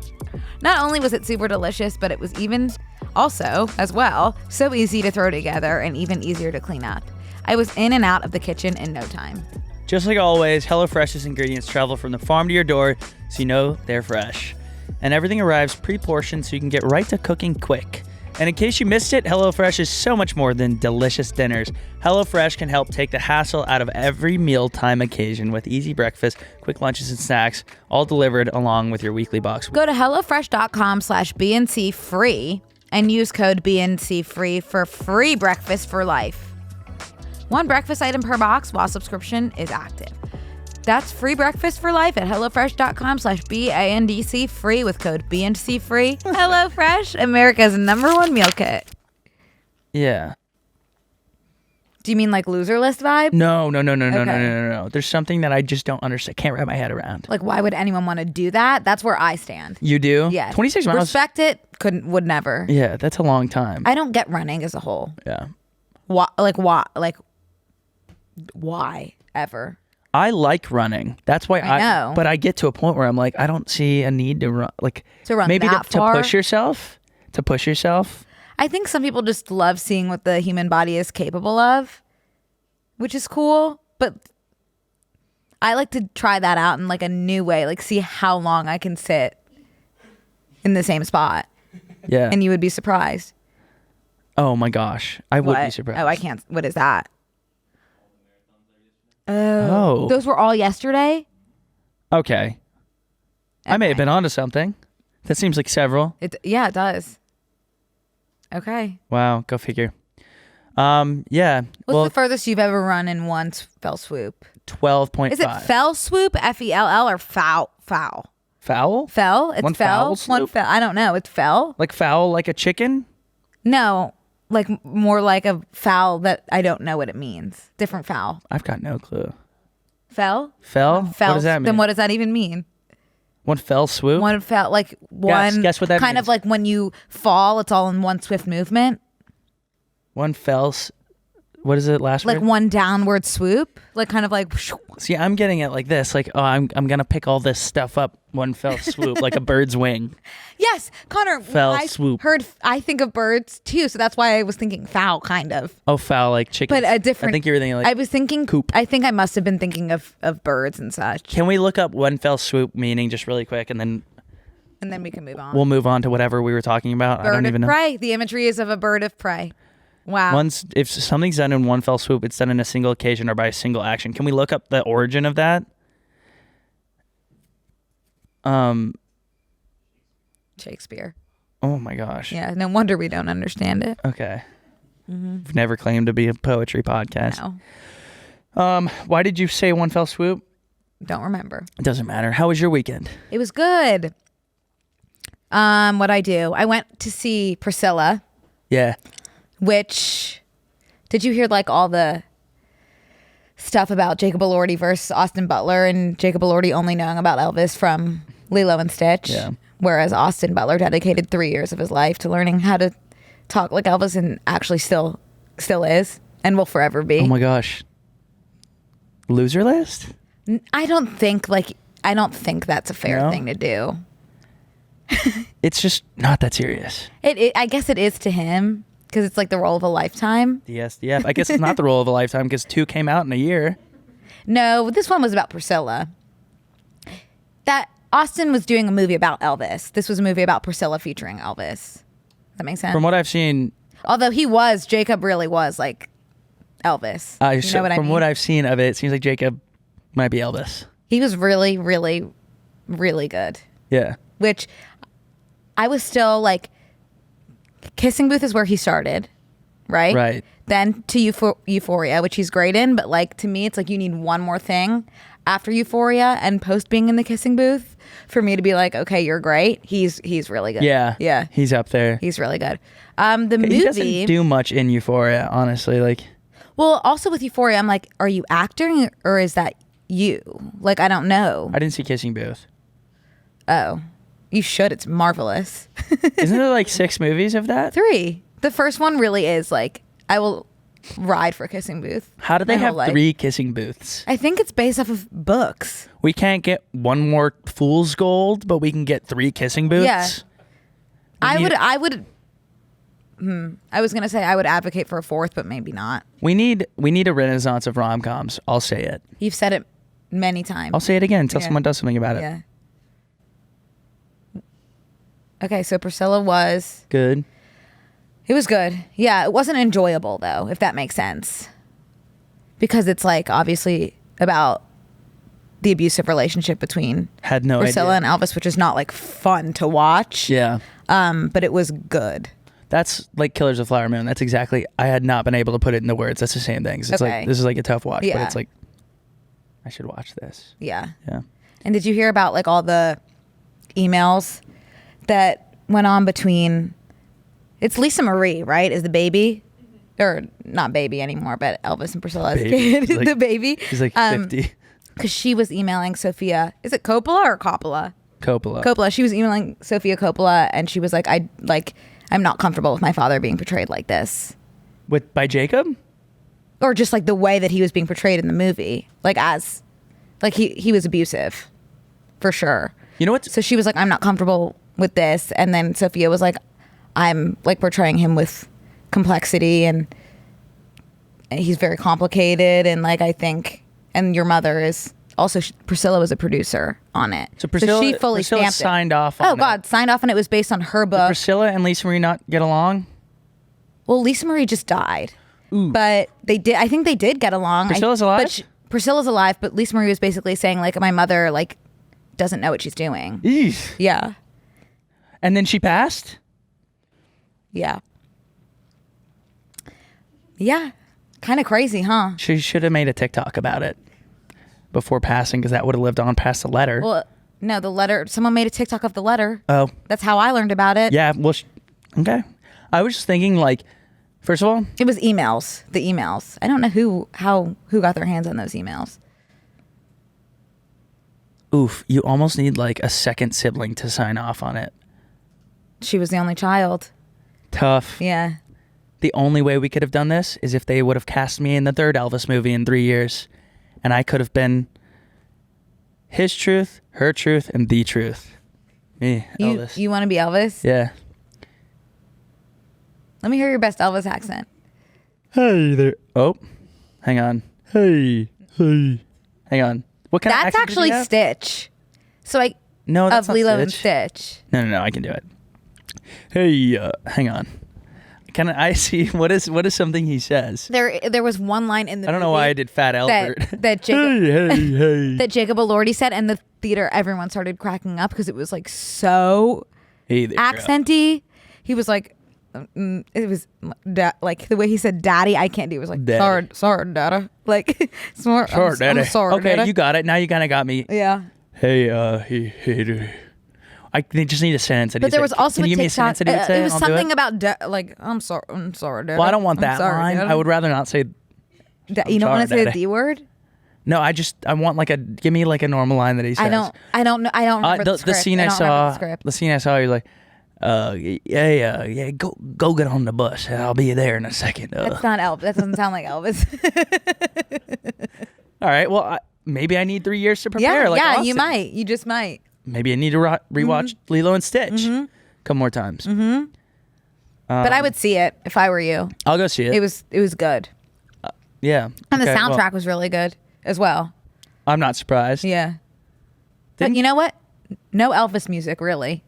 [SPEAKER 2] Not only was it super delicious, but it was even also, as well, so easy to throw together and even easier to clean up. I was in and out of the kitchen in no time.
[SPEAKER 1] Just like always, HelloFresh's ingredients travel from the farm to your door, so you know they're fresh. And everything arrives pre-portioned so you can get right to cooking quick. And in case you missed it, HelloFresh is so much more than delicious dinners. HelloFresh can help take the hassle out of every mealtime occasion with easy breakfast, quick lunches, and snacks, all delivered along with your weekly box.
[SPEAKER 2] Go to HelloFresh.com/BNC free and use code BNC free for free breakfast for life. One breakfast item per box while subscription is active. That's free breakfast for life at HelloFresh.com/BANDC free with code BNC free. HelloFresh, America's #1 meal kit.
[SPEAKER 1] Yeah.
[SPEAKER 2] Do you mean like loser list vibe?
[SPEAKER 1] No.
[SPEAKER 2] Okay.
[SPEAKER 1] There's something that I just don't understand. Can't wrap my head around.
[SPEAKER 2] Like, why would anyone want to do that? That's where I stand.
[SPEAKER 1] You do?
[SPEAKER 2] Yeah.
[SPEAKER 1] 26 miles.
[SPEAKER 2] Respect it. Would never.
[SPEAKER 1] Yeah, that's a long time.
[SPEAKER 2] I don't get running as a whole.
[SPEAKER 1] Yeah.
[SPEAKER 2] Why ever?
[SPEAKER 1] I like running. That's why
[SPEAKER 2] I know.
[SPEAKER 1] But I get to a point where I'm like, I don't see a need to run. Like,
[SPEAKER 2] To run
[SPEAKER 1] maybe
[SPEAKER 2] that
[SPEAKER 1] to
[SPEAKER 2] far?
[SPEAKER 1] push yourself. To push yourself.
[SPEAKER 2] I think some people just love seeing what the human body is capable of, which is cool. But I like to try that out in like a new way, like see how long I can sit in the same spot.
[SPEAKER 1] Yeah.
[SPEAKER 2] And you would be surprised.
[SPEAKER 1] Oh my gosh, I would be
[SPEAKER 2] What?
[SPEAKER 1] surprised.
[SPEAKER 2] Oh, I can't. What is that?
[SPEAKER 1] Oh.
[SPEAKER 2] Those were all yesterday?
[SPEAKER 1] Okay. I may have
[SPEAKER 2] Okay.
[SPEAKER 1] been onto something. That seems like several.
[SPEAKER 2] Yeah, it does. Okay.
[SPEAKER 1] Wow, go figure. Yeah.
[SPEAKER 2] What's the furthest you've ever run in one fell swoop?
[SPEAKER 1] 12.5.
[SPEAKER 2] Is it fell swoop, FELL, or foul?
[SPEAKER 1] Foul?
[SPEAKER 2] Fell? It's
[SPEAKER 1] One
[SPEAKER 2] fell?
[SPEAKER 1] foul swoop?
[SPEAKER 2] One fell. I don't know. It's fell?
[SPEAKER 1] Like foul, like a chicken?
[SPEAKER 2] No, like more like a foul that I don't know what it means. Different foul.
[SPEAKER 1] I've got no clue.
[SPEAKER 2] Fell?
[SPEAKER 1] Fell?
[SPEAKER 2] Fell.
[SPEAKER 1] What does that mean?
[SPEAKER 2] Then what does that even mean?
[SPEAKER 1] One fell swoop?
[SPEAKER 2] One fell, like one.
[SPEAKER 1] Guess what that
[SPEAKER 2] kind
[SPEAKER 1] means.
[SPEAKER 2] of like when you fall, it's all in one swift movement.
[SPEAKER 1] One fell. What is it last
[SPEAKER 2] Like
[SPEAKER 1] word?
[SPEAKER 2] one downward swoop. Like kind of like.
[SPEAKER 1] See, I'm getting it like this. Like, oh, I'm going to pick all this stuff up one fell swoop, like a bird's wing.
[SPEAKER 2] Yes, Connor.
[SPEAKER 1] Fell
[SPEAKER 2] I
[SPEAKER 1] swoop.
[SPEAKER 2] I think of birds too, so that's why I was thinking foul, kind of.
[SPEAKER 1] Oh, foul, like chicken.
[SPEAKER 2] But a different.
[SPEAKER 1] I think you were thinking like
[SPEAKER 2] I was thinking
[SPEAKER 1] coop.
[SPEAKER 2] I think I must have been thinking of birds and such.
[SPEAKER 1] Can we look up one fell swoop meaning just really quick, and then
[SPEAKER 2] We can move on.
[SPEAKER 1] we'll move on to whatever we were talking about? I
[SPEAKER 2] Bird
[SPEAKER 1] don't even
[SPEAKER 2] of
[SPEAKER 1] know.
[SPEAKER 2] prey. The imagery is of a bird of prey. Wow.
[SPEAKER 1] If something's done in one fell swoop, it's done in a single occasion or by a single action. Can we look up the origin of that?
[SPEAKER 2] Shakespeare.
[SPEAKER 1] Oh my gosh.
[SPEAKER 2] Yeah, no wonder we don't understand it.
[SPEAKER 1] Okay. We've never claimed to be a poetry podcast.
[SPEAKER 2] No,
[SPEAKER 1] Why did you say one fell swoop?
[SPEAKER 2] don't remember.
[SPEAKER 1] It doesn't matter. How was your weekend?
[SPEAKER 2] It was good. What'd I do? I went to see Priscilla,
[SPEAKER 1] Yeah.
[SPEAKER 2] which, did you hear like all the stuff about Jacob Elordi versus Austin Butler and Jacob Elordi only knowing about Elvis from Lilo and Stitch?
[SPEAKER 1] Yeah.
[SPEAKER 2] Whereas Austin Butler dedicated 3 years of his life to learning how to talk like Elvis and actually still is and will forever be.
[SPEAKER 1] Oh my gosh. Loser list?
[SPEAKER 2] I don't think that's a fair
[SPEAKER 1] No?
[SPEAKER 2] thing to do.
[SPEAKER 1] It's just not that serious.
[SPEAKER 2] I guess it is to him. because it's like the role of a lifetime.
[SPEAKER 1] The SDF. I guess it's not the role of a lifetime because 2 came out in a year.
[SPEAKER 2] No, this one was about Priscilla. That Austin was doing a movie about Elvis. This was a movie about Priscilla featuring Elvis. Does that make sense?
[SPEAKER 1] From what I've seen,
[SPEAKER 2] although Jacob really was like Elvis. You know what I mean?
[SPEAKER 1] From what I've seen of it, it seems like Jacob might be Elvis.
[SPEAKER 2] He was really, really, really good.
[SPEAKER 1] Yeah.
[SPEAKER 2] Which I was still like, Kissing Booth is where he started, right?
[SPEAKER 1] Right.
[SPEAKER 2] Then to Euphoria, which he's great in, but like to me, it's like you need one more thing after Euphoria and post being in the Kissing Booth for me to be like, okay, you're great. He's really good.
[SPEAKER 1] Yeah.
[SPEAKER 2] Yeah.
[SPEAKER 1] He's up there.
[SPEAKER 2] He's really good. The movie.
[SPEAKER 1] He doesn't do much in Euphoria, honestly. Like,
[SPEAKER 2] well, also with Euphoria, I'm like, are you acting or is that you? Like, I don't know.
[SPEAKER 1] I didn't see Kissing Booth.
[SPEAKER 2] Oh, you should. It's marvelous.
[SPEAKER 1] Isn't there like 6 movies of that?
[SPEAKER 2] 3. The first one really is like, I will ride for Kissing Booth.
[SPEAKER 1] How do they
[SPEAKER 2] my
[SPEAKER 1] have
[SPEAKER 2] whole life.
[SPEAKER 1] 3 kissing booths?
[SPEAKER 2] I think it's based off of books.
[SPEAKER 1] We can't get one more Fool's Gold, but we can get 3 kissing booths.
[SPEAKER 2] Yeah. I was gonna say I would advocate for a 4th, but maybe not.
[SPEAKER 1] We need a renaissance of rom-coms. I'll say it.
[SPEAKER 2] You've said it many times.
[SPEAKER 1] I'll say it again until someone does something about it.
[SPEAKER 2] Yeah. Okay, so Priscilla was
[SPEAKER 1] Good.
[SPEAKER 2] It was good. Yeah, it wasn't enjoyable though, if that makes sense. Because it's like obviously about the abusive relationship between
[SPEAKER 1] Had no
[SPEAKER 2] Priscilla
[SPEAKER 1] idea.
[SPEAKER 2] and Elvis, which is not like fun to watch.
[SPEAKER 1] Yeah.
[SPEAKER 2] But it was good.
[SPEAKER 1] That's like Killers of the Flower Moon. That's exactly. I had not been able to put it into words. That's the same thing. It's
[SPEAKER 2] Okay.
[SPEAKER 1] like this is like a tough watch, but
[SPEAKER 2] Yeah.
[SPEAKER 1] it's like I should watch this.
[SPEAKER 2] Yeah.
[SPEAKER 1] Yeah.
[SPEAKER 2] And did you hear about like all the emails that went on between? It's Lisa Marie, right? Is the baby, or not baby anymore, but Elvis and Priscilla as a
[SPEAKER 1] Baby.
[SPEAKER 2] kid,
[SPEAKER 1] Like-
[SPEAKER 2] the baby.
[SPEAKER 1] He's like 50.
[SPEAKER 2] Because she was emailing Sophia. Is it Coppola or Coppola?
[SPEAKER 1] Coppola.
[SPEAKER 2] Coppola. She was emailing Sophia Coppola, and she was like, I'm not comfortable with my father being portrayed like this,
[SPEAKER 1] By Jacob?
[SPEAKER 2] or just like the way that he was being portrayed in the movie, like he was abusive, for sure.
[SPEAKER 1] You know what?
[SPEAKER 2] So she was like, I'm not comfortable with this. And then Sophia was like, I'm like portraying him with complexity and he's very complicated. And like, I think, and your mother is also, Priscilla was a producer on it.
[SPEAKER 1] So Priscilla,
[SPEAKER 2] she fully
[SPEAKER 1] Priscilla
[SPEAKER 2] stamped
[SPEAKER 1] signed
[SPEAKER 2] it.
[SPEAKER 1] off on
[SPEAKER 2] Oh
[SPEAKER 1] it.
[SPEAKER 2] God, signed off, and it was based on her book.
[SPEAKER 1] Priscilla and Lisa Marie not get along?
[SPEAKER 2] Well, Lisa Marie just died.
[SPEAKER 1] Ooh.
[SPEAKER 2] But I think they did get along.
[SPEAKER 1] Priscilla's alive?
[SPEAKER 2] But Priscilla's alive, but Lisa Marie was basically saying like, my mother like doesn't know what she's doing.
[SPEAKER 1] Eesh.
[SPEAKER 2] Yeah.
[SPEAKER 1] And then she passed?
[SPEAKER 2] Yeah. Yeah. Kind of crazy, huh?
[SPEAKER 1] She should have made a TikTok about it before passing, because that would have lived on past the letter.
[SPEAKER 2] Well, no, the letter, someone made a TikTok of the letter.
[SPEAKER 1] Oh.
[SPEAKER 2] That's how I learned about it.
[SPEAKER 1] Yeah, well, okay. I was just thinking, like, first of all,
[SPEAKER 2] It was emails, the emails. I don't know who got their hands on those emails.
[SPEAKER 1] oof, you almost need like a second sibling to sign off on it.
[SPEAKER 2] She was the only child.
[SPEAKER 1] Tough.
[SPEAKER 2] Yeah.
[SPEAKER 1] The only way we could have done this is if they would have cast me in the 3rd Elvis movie in 3 years, and I could have been his truth, her truth, and the truth. Me, Elvis.
[SPEAKER 2] You want to be Elvis?
[SPEAKER 1] Yeah.
[SPEAKER 2] Let me hear your best Elvis accent.
[SPEAKER 1] Hey there. Oh, hang on. Hey. Hang on. What kind of
[SPEAKER 2] That's
[SPEAKER 1] accent did
[SPEAKER 2] actually
[SPEAKER 1] you have?
[SPEAKER 2] Stitch. So
[SPEAKER 1] No, that's
[SPEAKER 2] of
[SPEAKER 1] not
[SPEAKER 2] Lilo and
[SPEAKER 1] Stitch.
[SPEAKER 2] Stitch.
[SPEAKER 1] No, I can do it. Hey, hang on. Can I see what is something he says?
[SPEAKER 2] There was one line in the
[SPEAKER 1] I don't know
[SPEAKER 2] movie
[SPEAKER 1] why I did Fat Albert.
[SPEAKER 2] that Jacob
[SPEAKER 1] hey.
[SPEAKER 2] that Jacob Elordi said, and the theater, everyone started cracking up because it was like so
[SPEAKER 1] Hey there.
[SPEAKER 2] accenty. He was like, it was like the way he said "daddy." I can't do. It was like
[SPEAKER 1] Daddy.
[SPEAKER 2] sorry, daddy. Like sorry,
[SPEAKER 1] Daddy.
[SPEAKER 2] I'm sorry,
[SPEAKER 1] okay,
[SPEAKER 2] daddy.
[SPEAKER 1] you got it. Now you kind of got me.
[SPEAKER 2] Yeah.
[SPEAKER 1] Hey, hey. They just need a sentence.
[SPEAKER 2] But there was also
[SPEAKER 1] Can
[SPEAKER 2] a
[SPEAKER 1] you give me a
[SPEAKER 2] TikTok.
[SPEAKER 1] sentence that he would say?
[SPEAKER 2] It was
[SPEAKER 1] and I'll do
[SPEAKER 2] something
[SPEAKER 1] it?
[SPEAKER 2] about like I'm sorry, daddy.
[SPEAKER 1] Well, I don't want that
[SPEAKER 2] sorry,
[SPEAKER 1] line.
[SPEAKER 2] daddy.
[SPEAKER 1] I would rather not say.
[SPEAKER 2] You don't
[SPEAKER 1] sorry,
[SPEAKER 2] want to say the
[SPEAKER 1] daddy.
[SPEAKER 2] D word.
[SPEAKER 1] No, I want like give me like a normal line that he says.
[SPEAKER 2] I don't know. I don't remember the
[SPEAKER 1] the
[SPEAKER 2] script.
[SPEAKER 1] scene I
[SPEAKER 2] don't remember
[SPEAKER 1] saw.
[SPEAKER 2] the script.
[SPEAKER 1] The scene I saw. He's like, yeah. Go get on the bus. I'll be there in a second.
[SPEAKER 2] That's not Elvis. That doesn't sound like Elvis.
[SPEAKER 1] All right. Well, maybe I need 3 years to prepare.
[SPEAKER 2] yeah,
[SPEAKER 1] like
[SPEAKER 2] yeah.
[SPEAKER 1] Austin.
[SPEAKER 2] You might. You just might.
[SPEAKER 1] Maybe I need to rewatch Lilo and Stitch a couple more times.
[SPEAKER 2] But I would see it if I were you.
[SPEAKER 1] I'll go see it.
[SPEAKER 2] It was good.
[SPEAKER 1] Yeah.
[SPEAKER 2] And the
[SPEAKER 1] Okay,
[SPEAKER 2] soundtrack
[SPEAKER 1] well,
[SPEAKER 2] was really good as well.
[SPEAKER 1] I'm not surprised.
[SPEAKER 2] Yeah. But you know what? No Elvis music, really.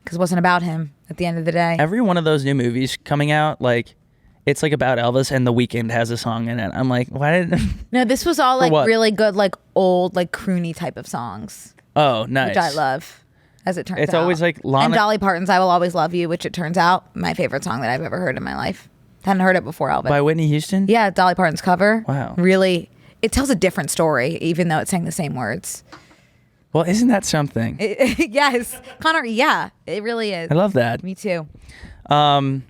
[SPEAKER 2] Because it wasn't about him at the end of the day.
[SPEAKER 1] Every one of those new movies coming out, like, it's like about Elvis and The Weeknd has a song in it. I'm like, why did...
[SPEAKER 2] No, this was all like
[SPEAKER 1] what?
[SPEAKER 2] really good, like old, like croony type of songs,
[SPEAKER 1] Oh, nice.
[SPEAKER 2] which I love, as it turns out.
[SPEAKER 1] It's always like
[SPEAKER 2] And Dolly Parton's I Will Always Love You, which it turns out, my favorite song that I've ever heard in my life. Hadn't heard it before, Elvis.
[SPEAKER 1] by Whitney Houston?
[SPEAKER 2] Yeah, Dolly Parton's cover.
[SPEAKER 1] Wow.
[SPEAKER 2] Really, it tells a different story, even though it's saying the same words.
[SPEAKER 1] Well, isn't that something?
[SPEAKER 2] Yes, Connor, yeah, it really is.
[SPEAKER 1] I love that.
[SPEAKER 2] Me too.
[SPEAKER 1] Um,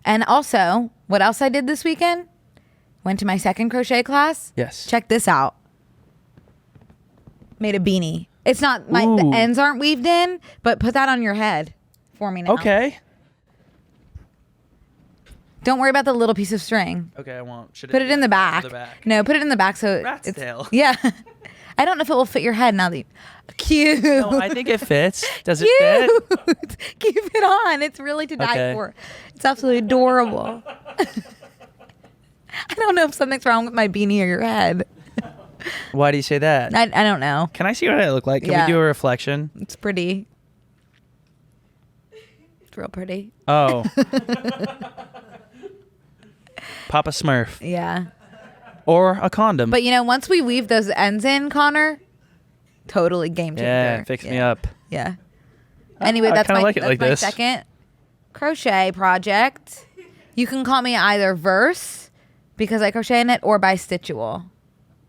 [SPEAKER 2] And also, what else I did this weekend? Went to my second crochet class.
[SPEAKER 1] Yes.
[SPEAKER 2] Check this out. Made a beanie. It's not, the
[SPEAKER 1] Ooh.
[SPEAKER 2] ends aren't weaved in, but put that on your head for me now.
[SPEAKER 1] okay.
[SPEAKER 2] Don't worry about the little piece of string.
[SPEAKER 1] Okay, I won't. Should
[SPEAKER 2] Put it in the back. No, put it in the back so
[SPEAKER 1] Rat's
[SPEAKER 2] it's...
[SPEAKER 1] tail.
[SPEAKER 2] Yeah. I don't know if it will fit your head now that you... Cute.
[SPEAKER 1] No, I think it fits. Does it fit?
[SPEAKER 2] Cute. Keep it on. It's really to die
[SPEAKER 1] Okay.
[SPEAKER 2] for. It's absolutely adorable. I don't know if something's wrong with my beanie or your head.
[SPEAKER 1] Why do you say that?
[SPEAKER 2] I don't know.
[SPEAKER 1] Can I see what I look like? Can
[SPEAKER 2] Yeah.
[SPEAKER 1] we do a reflection?
[SPEAKER 2] It's pretty. It's real pretty.
[SPEAKER 1] Oh. Papa Smurf.
[SPEAKER 2] Yeah.
[SPEAKER 1] Or a condom.
[SPEAKER 2] But you know, once we weave those ends in, Connor, totally game changer.
[SPEAKER 1] yeah, fix me up.
[SPEAKER 2] Yeah. Anyway,
[SPEAKER 1] I
[SPEAKER 2] that's
[SPEAKER 1] kinda
[SPEAKER 2] my,
[SPEAKER 1] like it
[SPEAKER 2] that's
[SPEAKER 1] like
[SPEAKER 2] my
[SPEAKER 1] this.
[SPEAKER 2] second crochet project. You can call me either verse, because I crochet in it, or bistitchual,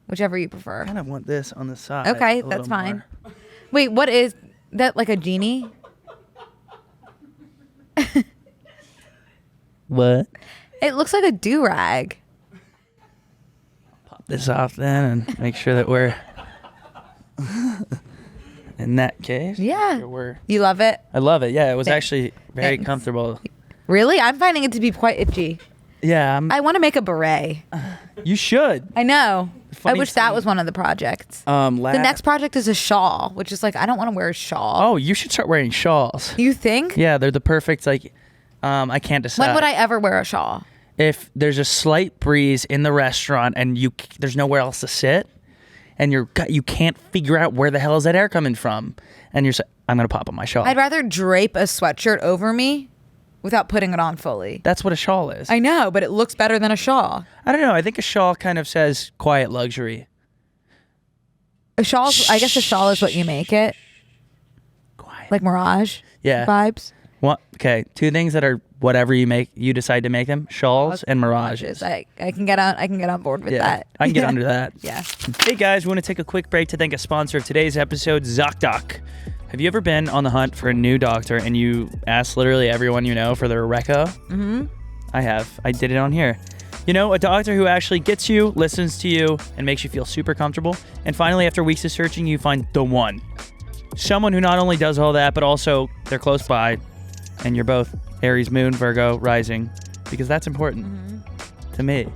[SPEAKER 2] whichever you prefer.
[SPEAKER 1] I kind of want this on the side.
[SPEAKER 2] Okay,
[SPEAKER 1] a
[SPEAKER 2] that's
[SPEAKER 1] little
[SPEAKER 2] fine.
[SPEAKER 1] more.
[SPEAKER 2] Wait, what is that? Like a genie?
[SPEAKER 1] What?
[SPEAKER 2] It looks like a do-rag.
[SPEAKER 1] Pop this off then and make sure that we're... In that case.
[SPEAKER 2] Yeah.
[SPEAKER 1] We're...
[SPEAKER 2] You love it?
[SPEAKER 1] I love it. Yeah, it was actually very
[SPEAKER 2] Thanks.
[SPEAKER 1] comfortable.
[SPEAKER 2] Really? I'm finding it to be quite itchy.
[SPEAKER 1] Yeah,
[SPEAKER 2] I want to make a beret.
[SPEAKER 1] you should.
[SPEAKER 2] I know. I
[SPEAKER 1] Funny
[SPEAKER 2] wish that
[SPEAKER 1] thing-
[SPEAKER 2] was one of the projects.
[SPEAKER 1] The
[SPEAKER 2] The next project is a shawl, which is like, I don't want to wear a shawl.
[SPEAKER 1] Oh, you should start wearing shawls.
[SPEAKER 2] You think?
[SPEAKER 1] Yeah, they're the perfect, like, I can't decide.
[SPEAKER 2] When would I ever wear a shawl?
[SPEAKER 1] If there's a slight breeze in the restaurant and there's nowhere else to sit, and you can't figure out where the hell is that air coming from, and you're saying, I'm gonna pop on my shawl.
[SPEAKER 2] I'd rather drape a sweatshirt over me without putting it on fully.
[SPEAKER 1] That's what a shawl is.
[SPEAKER 2] I know, but it looks better than a shawl.
[SPEAKER 1] I don't know. I think a shawl kind of says quiet luxury.
[SPEAKER 2] A shawl, I guess a shawl is what you make it.
[SPEAKER 1] Quiet.
[SPEAKER 2] Like Mirage
[SPEAKER 1] Yeah.
[SPEAKER 2] vibes.
[SPEAKER 1] What? Okay, two things that are whatever you decide to make them: shawls and mirages.
[SPEAKER 2] I can get on board with
[SPEAKER 1] Yeah,
[SPEAKER 2] that.
[SPEAKER 1] I can get under that.
[SPEAKER 2] Yeah.
[SPEAKER 1] Hey guys, we want to take a quick break to thank a sponsor of today's episode, ZocDoc. Have you ever been on the hunt for a new doctor and you asked literally everyone you know for their reco? Mm-hmm. I have. I did it on here. You know, a doctor who actually gets you, listens to you, and makes you feel super comfortable. And finally, after weeks of searching, you find the one. Someone who not only does all that, but also they're close by, and you're both Aries, Moon, Virgo, Rising, because that's important to me.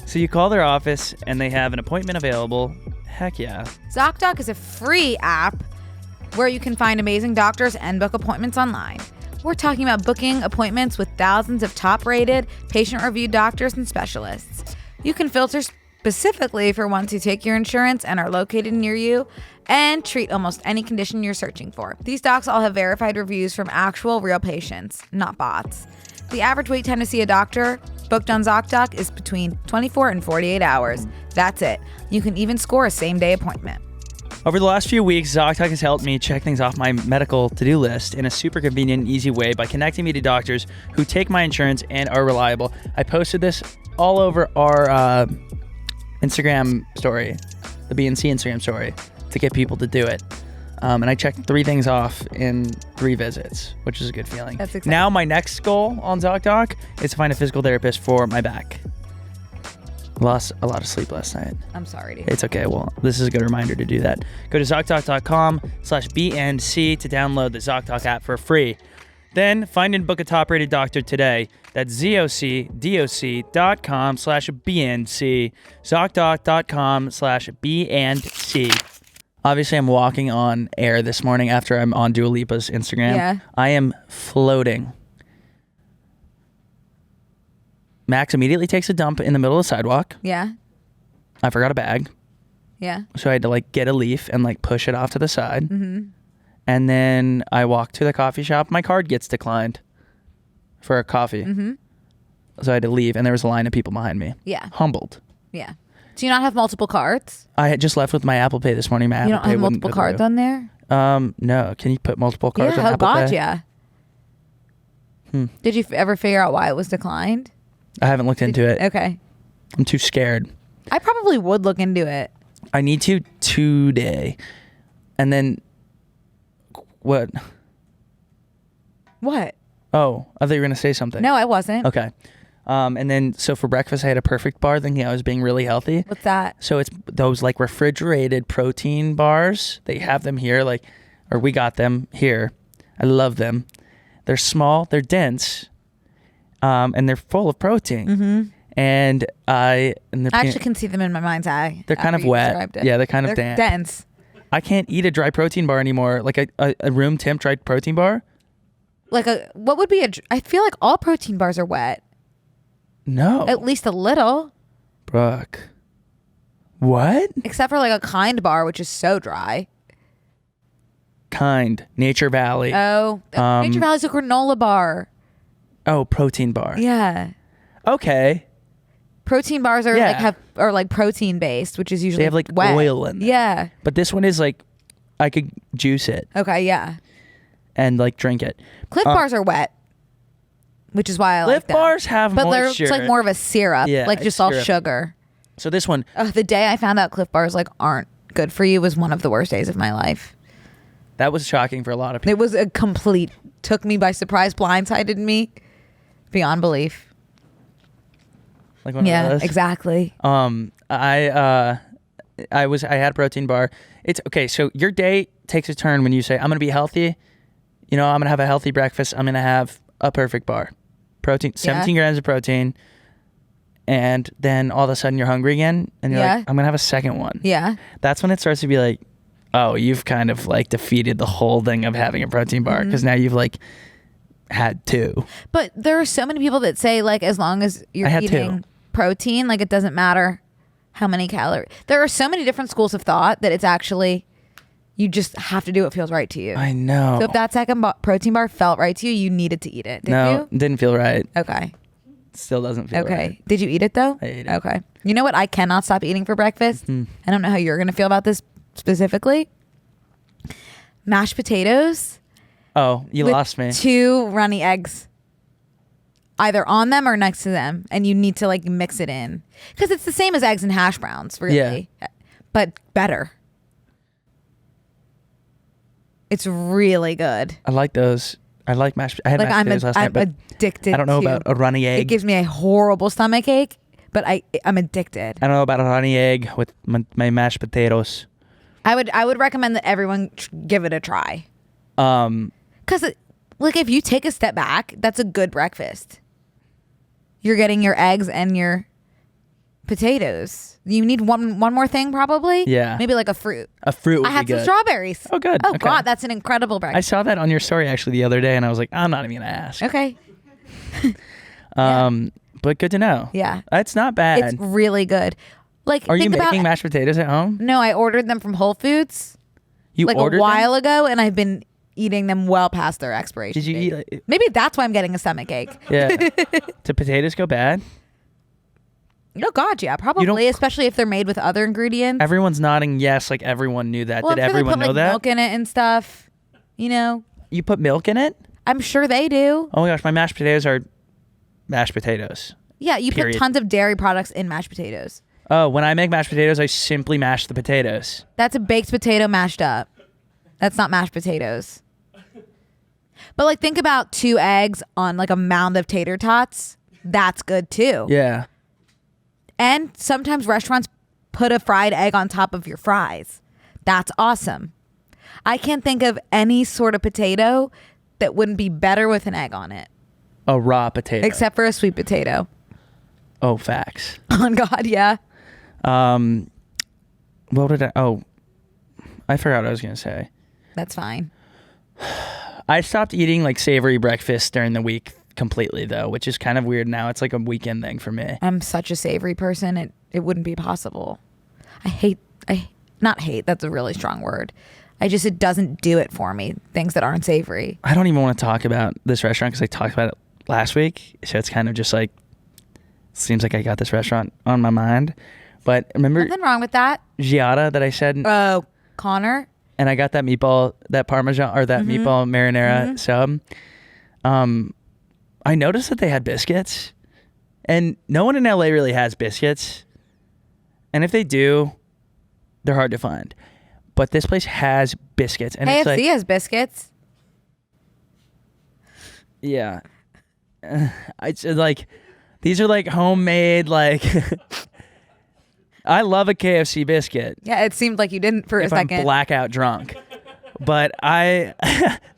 [SPEAKER 1] So you call their office, and they have an appointment available. Heck yeah.
[SPEAKER 2] ZocDoc is a free app where you can find amazing doctors and book appointments online. We're talking about booking appointments with thousands of top-rated, patient-reviewed doctors and specialists. You can filter specifically for ones who take your insurance and are located near you and treat almost any condition you're searching for. These docs all have verified reviews from actual real patients, not bots. The average wait time to see a doctor booked on ZocDoc is between 24 and 48 hours. That's it. You can even score a same-day appointment.
[SPEAKER 1] Over the last few weeks, ZocDoc has helped me check things off my medical to-do list in a super convenient and easy way by connecting me to doctors who take my insurance and are reliable. I posted this all over our Instagram story, the BNC Instagram story, to get people to do it. And I checked 3 things off in 3 visits, which is a good feeling.
[SPEAKER 2] That's exciting.
[SPEAKER 1] Now my next goal on ZocDoc is to find a physical therapist for my back. Lost a lot of sleep last night.
[SPEAKER 2] I'm sorry to hear.
[SPEAKER 1] It's okay. Well, this is a good reminder to do that. Go to ZocDoc.com/BNC to download the ZocDoc app for free. Then find and book a top-rated doctor today. That's ZocDoc.com/BNC. ZocDoc.com/BNC. Obviously, I'm walking on air this morning after I'm on Dua Lipa's Instagram.
[SPEAKER 2] Yeah.
[SPEAKER 1] I am floating Max immediately takes a dump in the middle of the sidewalk.
[SPEAKER 2] Yeah.
[SPEAKER 1] I forgot a bag.
[SPEAKER 2] Yeah.
[SPEAKER 1] So I had to like get a leaf and like push it off to the side. Mm-hmm. And then I walk to the coffee shop. My card gets declined for a coffee. Mm-hmm. So I had to leave, and there was a line of people behind me.
[SPEAKER 2] Yeah.
[SPEAKER 1] Humbled.
[SPEAKER 2] Yeah. Do you not have multiple cards?
[SPEAKER 1] I had just left with my Apple Pay this morning. My
[SPEAKER 2] You
[SPEAKER 1] Apple
[SPEAKER 2] don't
[SPEAKER 1] Pay
[SPEAKER 2] have
[SPEAKER 1] wouldn't
[SPEAKER 2] multiple
[SPEAKER 1] go
[SPEAKER 2] cards
[SPEAKER 1] through.
[SPEAKER 2] on there?
[SPEAKER 1] No. Can you put multiple cards on
[SPEAKER 2] Yeah. Oh,
[SPEAKER 1] Apple
[SPEAKER 2] God,
[SPEAKER 1] Pay?
[SPEAKER 2] yeah. Did you ever figure out why it was declined?
[SPEAKER 1] I haven't looked into it.
[SPEAKER 2] Okay.
[SPEAKER 1] I'm too scared.
[SPEAKER 2] I probably would look into it.
[SPEAKER 1] I need to today. And then what?
[SPEAKER 2] What?
[SPEAKER 1] Oh, I thought you were going to say something.
[SPEAKER 2] No, I wasn't.
[SPEAKER 1] Okay. And then, so for breakfast, I had a Perfect bar thinking I was being really healthy.
[SPEAKER 2] What's that?
[SPEAKER 1] So it's those like refrigerated protein bars. They have them here, like, or we got them here. I love them. They're small, they're dense, and they're full of protein. Mm-hmm. And I
[SPEAKER 2] actually can see them in my mind's eye.
[SPEAKER 1] They're kind of wet. Yeah, they're kind of damp.
[SPEAKER 2] Dense.
[SPEAKER 1] I can't eat a dry protein bar anymore. Like a room temp dry protein bar.
[SPEAKER 2] Like what would be I feel like all protein bars are wet.
[SPEAKER 1] No.
[SPEAKER 2] At least a little.
[SPEAKER 1] Brooke. What?
[SPEAKER 2] Except for like a Kind bar, which is so dry.
[SPEAKER 1] Kind. Nature Valley.
[SPEAKER 2] Oh. Nature Valley's a granola bar.
[SPEAKER 1] Oh, protein bar.
[SPEAKER 2] Yeah.
[SPEAKER 1] Okay.
[SPEAKER 2] Protein bars are like protein based, which is usually
[SPEAKER 1] they have like
[SPEAKER 2] wet.
[SPEAKER 1] oil in them.
[SPEAKER 2] Yeah.
[SPEAKER 1] But this one is like, I could juice it.
[SPEAKER 2] Okay, yeah.
[SPEAKER 1] And like drink it.
[SPEAKER 2] Cliff bars are wet, which is why I like them.
[SPEAKER 1] Cliff bars have
[SPEAKER 2] but
[SPEAKER 1] moisture.
[SPEAKER 2] It's like more of a syrup,
[SPEAKER 1] Yeah,
[SPEAKER 2] like just all
[SPEAKER 1] syrup.
[SPEAKER 2] sugar.
[SPEAKER 1] So this one.
[SPEAKER 2] The day I found out Cliff bars like aren't good for you was one of the worst days of my life.
[SPEAKER 1] That was shocking for a lot of people.
[SPEAKER 2] It was a complete, took me by surprise, blindsided me beyond belief.
[SPEAKER 1] Like one of those?
[SPEAKER 2] Exactly.
[SPEAKER 1] I had a protein bar. It's okay. So your day takes a turn when you say, I'm going to be healthy. You know, I'm going to have a healthy breakfast. I'm going to have a perfect bar. Protein, 17 grams of protein. And then all of a sudden you're hungry again. And you're like, I'm going to have a second one.
[SPEAKER 2] Yeah.
[SPEAKER 1] That's when it starts to be like, oh, you've kind of like defeated the whole thing of having a protein bar. Because now you've like had two.
[SPEAKER 2] But there are so many people that say like, as long as you're eating protein, like it doesn't matter how many calories. There are so many different schools of thought that it's actually, you just have to do what feels right to you.
[SPEAKER 1] I know.
[SPEAKER 2] So if that second protein bar felt right to you, you needed to eat it. Did
[SPEAKER 1] no,
[SPEAKER 2] you?
[SPEAKER 1] it didn't feel right.
[SPEAKER 2] Okay.
[SPEAKER 1] Still doesn't feel right.
[SPEAKER 2] Okay. Did you eat it though?
[SPEAKER 1] I ate it.
[SPEAKER 2] Okay. You know what I cannot stop eating for breakfast? I don't know how you're going to feel about this specifically. Mashed potatoes.
[SPEAKER 1] Oh, you
[SPEAKER 2] with
[SPEAKER 1] lost me.
[SPEAKER 2] 2 runny eggs. Either on them or next to them. And you need to like mix it in. Because it's the same as eggs and hash browns, really. Yeah. But better. It's really good.
[SPEAKER 1] I like those. I like mashed. I had mashed potatoes last night, but
[SPEAKER 2] addicted.
[SPEAKER 1] I don't know about a runny egg.
[SPEAKER 2] It gives me a horrible stomach ache, but I'm addicted.
[SPEAKER 1] I don't know about a runny egg with my mashed potatoes.
[SPEAKER 2] I would recommend that everyone give it a try. Because like if you take a step back, that's a good breakfast. You're getting your eggs and your potatoes. You need one more thing probably.
[SPEAKER 1] Yeah.
[SPEAKER 2] Maybe like a fruit.
[SPEAKER 1] A fruit would
[SPEAKER 2] I had
[SPEAKER 1] be
[SPEAKER 2] some
[SPEAKER 1] good.
[SPEAKER 2] strawberries.
[SPEAKER 1] Oh, good.
[SPEAKER 2] Oh,
[SPEAKER 1] Okay.
[SPEAKER 2] God, that's an incredible
[SPEAKER 1] I
[SPEAKER 2] breakfast.
[SPEAKER 1] saw that on your story actually the other day, and I was like, I'm not even gonna ask.
[SPEAKER 2] Okay.
[SPEAKER 1] But good to know.
[SPEAKER 2] Yeah.
[SPEAKER 1] It's not bad.
[SPEAKER 2] It's really good. Like,
[SPEAKER 1] Are you
[SPEAKER 2] think about,
[SPEAKER 1] making mashed potatoes at home?
[SPEAKER 2] No, I ordered them from Whole Foods
[SPEAKER 1] You
[SPEAKER 2] like
[SPEAKER 1] ordered
[SPEAKER 2] a while
[SPEAKER 1] them?
[SPEAKER 2] ago, and I've been eating them well past their expiration
[SPEAKER 1] Did you
[SPEAKER 2] date.
[SPEAKER 1] eat?
[SPEAKER 2] Maybe that's why I'm getting a stomach ache.
[SPEAKER 1] Yeah. Do potatoes go bad?
[SPEAKER 2] Oh God, yeah, probably. Especially if they're made with other ingredients.
[SPEAKER 1] Everyone's nodding yes, like everyone knew that.
[SPEAKER 2] Well,
[SPEAKER 1] Did
[SPEAKER 2] I'm sure they
[SPEAKER 1] everyone
[SPEAKER 2] put,
[SPEAKER 1] know that?
[SPEAKER 2] milk in it and stuff. You know,
[SPEAKER 1] You put milk in it?
[SPEAKER 2] I'm sure they do.
[SPEAKER 1] Oh my gosh, my mashed potatoes are mashed potatoes.
[SPEAKER 2] Yeah, you
[SPEAKER 1] Period.
[SPEAKER 2] put tons of dairy products in mashed potatoes.
[SPEAKER 1] Oh, when I make mashed potatoes, I simply mash the potatoes.
[SPEAKER 2] That's a baked potato mashed up. That's not mashed potatoes. But like, think about 2 eggs on like a mound of tater tots. That's good too.
[SPEAKER 1] Yeah.
[SPEAKER 2] And sometimes restaurants put a fried egg on top of your fries. That's awesome. I can't think of any sort of potato that wouldn't be better with an egg on it.
[SPEAKER 1] A raw potato.
[SPEAKER 2] Except for a sweet potato.
[SPEAKER 1] Oh, facts.
[SPEAKER 2] On God, yeah.
[SPEAKER 1] What did I forgot what I was going to say.
[SPEAKER 2] That's fine.
[SPEAKER 1] I stopped eating like savory breakfast during the week completely though, which is kind of weird now. It's like a weekend thing for me.
[SPEAKER 2] I'm such a savory person. It wouldn't be possible. Not hate, that's a really strong word. It doesn't do it for me. Things that aren't savory.
[SPEAKER 1] I don't even want to talk about this restaurant because I talked about it last week. So it's kind of just like, seems like I got this restaurant on my mind. But remember
[SPEAKER 2] Nothing wrong with that.
[SPEAKER 1] Giada that I said?
[SPEAKER 2] Oh, Connor?
[SPEAKER 1] And I got that meatball, that Parmesan, or that meatball marinara sub. I noticed that they had biscuits. And no one in LA really has biscuits. And if they do, they're hard to find. But this place has biscuits. And
[SPEAKER 2] KFC
[SPEAKER 1] it's like,
[SPEAKER 2] has biscuits.
[SPEAKER 1] yeah. It's like, these are like homemade, like... I love a KFC biscuit.
[SPEAKER 2] Yeah, it seemed like you didn't for a second.
[SPEAKER 1] I'm blackout drunk. But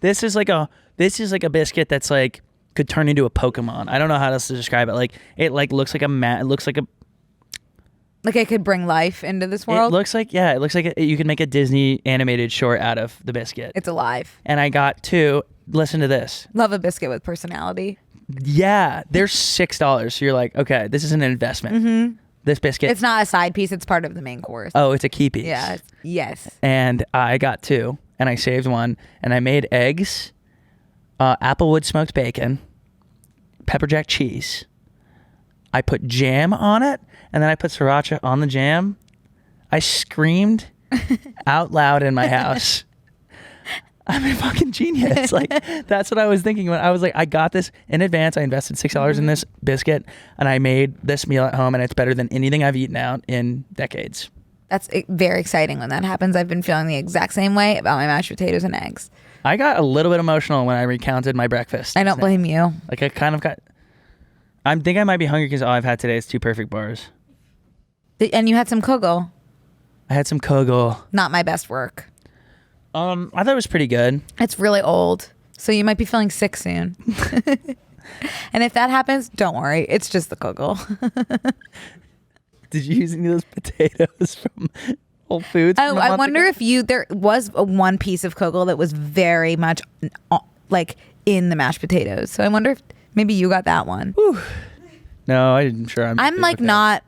[SPEAKER 1] this is like a biscuit that's like could turn into a Pokemon. I don't know how else to describe it. Like it like looks like a mat. It looks like a.
[SPEAKER 2] Like it could bring life into this world.
[SPEAKER 1] It looks like you could make a Disney animated short out of the biscuit.
[SPEAKER 2] It's alive.
[SPEAKER 1] And I got two. Listen to this.
[SPEAKER 2] Love a biscuit with personality.
[SPEAKER 1] Yeah, they're $6. So you're like, okay, this is an investment. This biscuit.
[SPEAKER 2] It's not a side piece. It's part of the main course.
[SPEAKER 1] Oh, it's a key piece.
[SPEAKER 2] Yeah. Yes.
[SPEAKER 1] And I got two, and I saved one, and I made eggs, applewood smoked bacon, pepper jack cheese. I put jam on it, and then I put sriracha on the jam. I screamed out loud in my house. I'm a fucking genius. Like, that's what I was thinking when I was like, I got this in advance. I invested $6 in this biscuit, and I made this meal at home, and it's better than anything I've eaten out in decades.
[SPEAKER 2] That's very exciting when that happens. I've been feeling the exact same way about my mashed potatoes and eggs.
[SPEAKER 1] I got a little bit emotional when I recounted my breakfast.
[SPEAKER 2] I don't blame you.
[SPEAKER 1] Like, I kind of got... I think I might be hungry because all I've had today is 2 perfect bars.
[SPEAKER 2] And you had some kugel.
[SPEAKER 1] I had some kugel.
[SPEAKER 2] Not my best work.
[SPEAKER 1] I thought it was pretty good.
[SPEAKER 2] It's really old, so you might be feeling sick soon. And if that happens, don't worry. It's just the kugel.
[SPEAKER 1] Did you use any of those potatoes from Whole Foods?
[SPEAKER 2] Oh, I wonder if there was one piece of kugel that was very much like in the mashed potatoes. So I wonder if maybe you got that one.
[SPEAKER 1] Whew. No, I'm sure I'm
[SPEAKER 2] like not.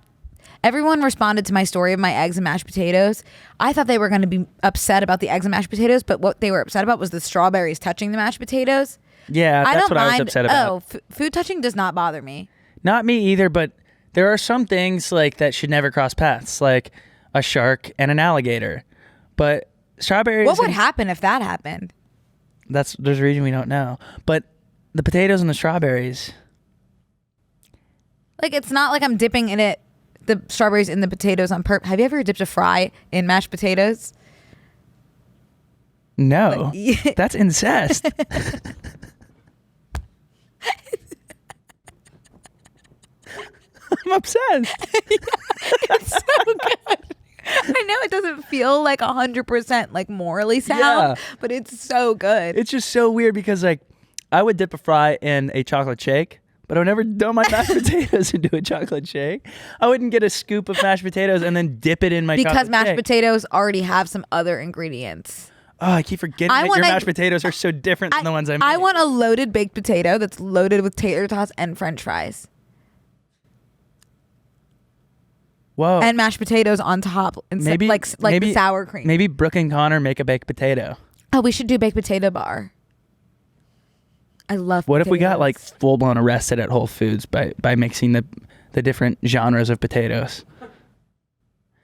[SPEAKER 2] Everyone responded to my story of my eggs and mashed potatoes. I thought they were going to be upset about the eggs and mashed potatoes, but what they were upset about was the strawberries touching the mashed potatoes.
[SPEAKER 1] Yeah, that's what I was upset about.
[SPEAKER 2] Oh, food touching does not bother me.
[SPEAKER 1] Not me either, but there are some things like that should never cross paths, like a shark and an alligator. But strawberries...
[SPEAKER 2] What would happen if that happened?
[SPEAKER 1] There's a reason we don't know. But the potatoes and the strawberries...
[SPEAKER 2] Like, it's not like I'm dipping in it, the strawberries in the potatoes on purpose. Have you ever dipped a fry in mashed potatoes?
[SPEAKER 1] No. That's incest. I'm obsessed.
[SPEAKER 2] It's so good. I know it doesn't feel like 100% like morally sound, but it's so good.
[SPEAKER 1] It's just so weird because like I would dip a fry in a chocolate shake, but I would never dump my mashed potatoes into a chocolate shake. I wouldn't get a scoop of mashed potatoes and then dip it in my chocolate shake.
[SPEAKER 2] Because mashed potatoes already have some other ingredients.
[SPEAKER 1] Oh, I keep forgetting that your mashed potatoes are so different than the ones I make.
[SPEAKER 2] I want a loaded baked potato that's loaded with tater tots and french fries.
[SPEAKER 1] Whoa.
[SPEAKER 2] And mashed potatoes on top. Maybe like the sour cream.
[SPEAKER 1] Maybe Brooke and Connor make a baked potato.
[SPEAKER 2] Oh, we should do baked potato bar. I love
[SPEAKER 1] What potatoes. If we got like full blown arrested at Whole Foods by mixing the different genres of potatoes?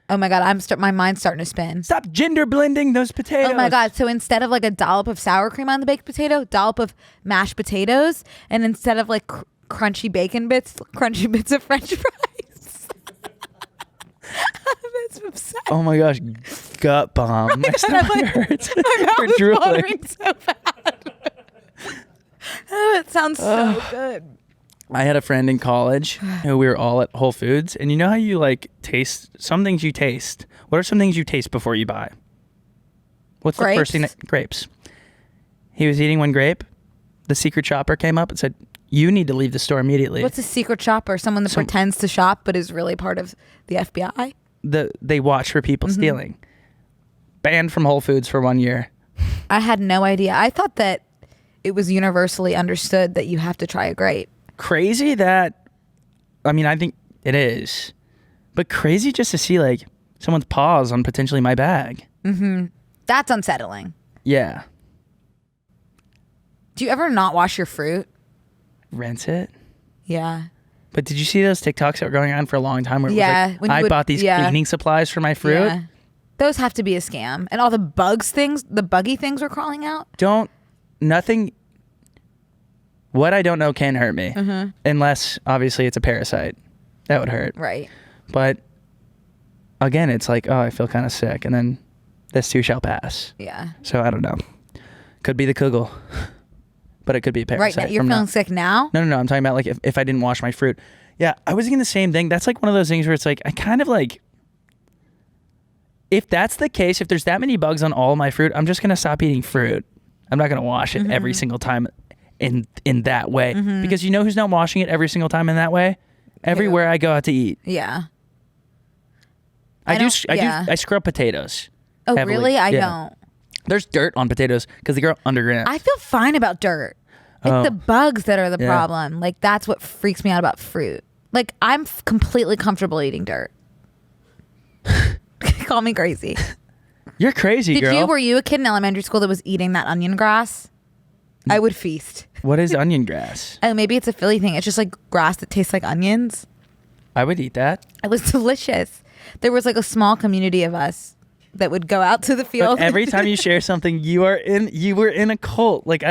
[SPEAKER 2] Oh my God, my mind's starting to spin.
[SPEAKER 1] Stop gender blending those potatoes.
[SPEAKER 2] Oh my God, so instead of like a dollop of sour cream on the baked potato, dollop of mashed potatoes, and instead of like crunchy bacon bits, crunchy bits of french fries. That's obsessed.
[SPEAKER 1] Oh my gosh, gut bomb. My stomach hurts.
[SPEAKER 2] My mouth is watering so bad. Oh, it sounds so good.
[SPEAKER 1] I had a friend in college who we were all at Whole Foods, and you know how you like taste some things you taste. What are some things you taste before you buy? What's
[SPEAKER 2] grapes?
[SPEAKER 1] The first thing grapes? He was eating one grape. The secret shopper came up and said, "You need to leave the store immediately."
[SPEAKER 2] What's a secret shopper? Someone that pretends to shop but is really part of the FBI?
[SPEAKER 1] They watch for people stealing. Banned from Whole Foods for 1 year.
[SPEAKER 2] I had no idea. I thought that it was universally understood that you have to try a grape.
[SPEAKER 1] Crazy that, I mean, I think it is, but crazy just to see like someone's paws on potentially my bag.
[SPEAKER 2] Mm-hmm. That's unsettling.
[SPEAKER 1] Yeah.
[SPEAKER 2] Do you ever not wash your fruit?
[SPEAKER 1] Rinse it.
[SPEAKER 2] Yeah.
[SPEAKER 1] But did you see those TikToks that were going on for a long time where it was like, I bought these cleaning supplies for my fruit?
[SPEAKER 2] Yeah. Those have to be a scam. And all the buggy things were crawling out.
[SPEAKER 1] What I don't know can hurt me. Mm-hmm. Unless, obviously, it's a parasite. That would hurt.
[SPEAKER 2] Right.
[SPEAKER 1] But, again, it's like, oh, I feel kind of sick. And then this too shall pass.
[SPEAKER 2] Yeah.
[SPEAKER 1] So, I don't know. Could be the kugel. But it could be a parasite.
[SPEAKER 2] Right now, you're feeling sick now?
[SPEAKER 1] No. I'm talking about like if I didn't wash my fruit. Yeah, I was thinking the same thing. That's like one of those things where it's like I kind of like, if that's the case, if there's that many bugs on all my fruit, I'm just gonna stop eating fruit. I'm not gonna wash it every single time in that way because you know who's not washing it every single time in that way? Everywhere I go out to eat.
[SPEAKER 2] Yeah.
[SPEAKER 1] I scrub potatoes.
[SPEAKER 2] Oh,
[SPEAKER 1] heavily.
[SPEAKER 2] really? I don't.
[SPEAKER 1] There's dirt on potatoes because they grow underground.
[SPEAKER 2] I feel fine about dirt. It's the bugs that are the problem. Like, that's what freaks me out about fruit. Like, I'm completely comfortable eating dirt. Call me crazy.
[SPEAKER 1] You're crazy, girl.
[SPEAKER 2] Were you a kid in elementary school that was eating that onion grass? I would feast.
[SPEAKER 1] What is onion grass?
[SPEAKER 2] Oh, maybe it's a Philly thing. It's just like grass that tastes like onions.
[SPEAKER 1] I would eat that.
[SPEAKER 2] It was delicious. There was like a small community of us that would go out to the field.
[SPEAKER 1] But every time you share something, you were in a cult. Like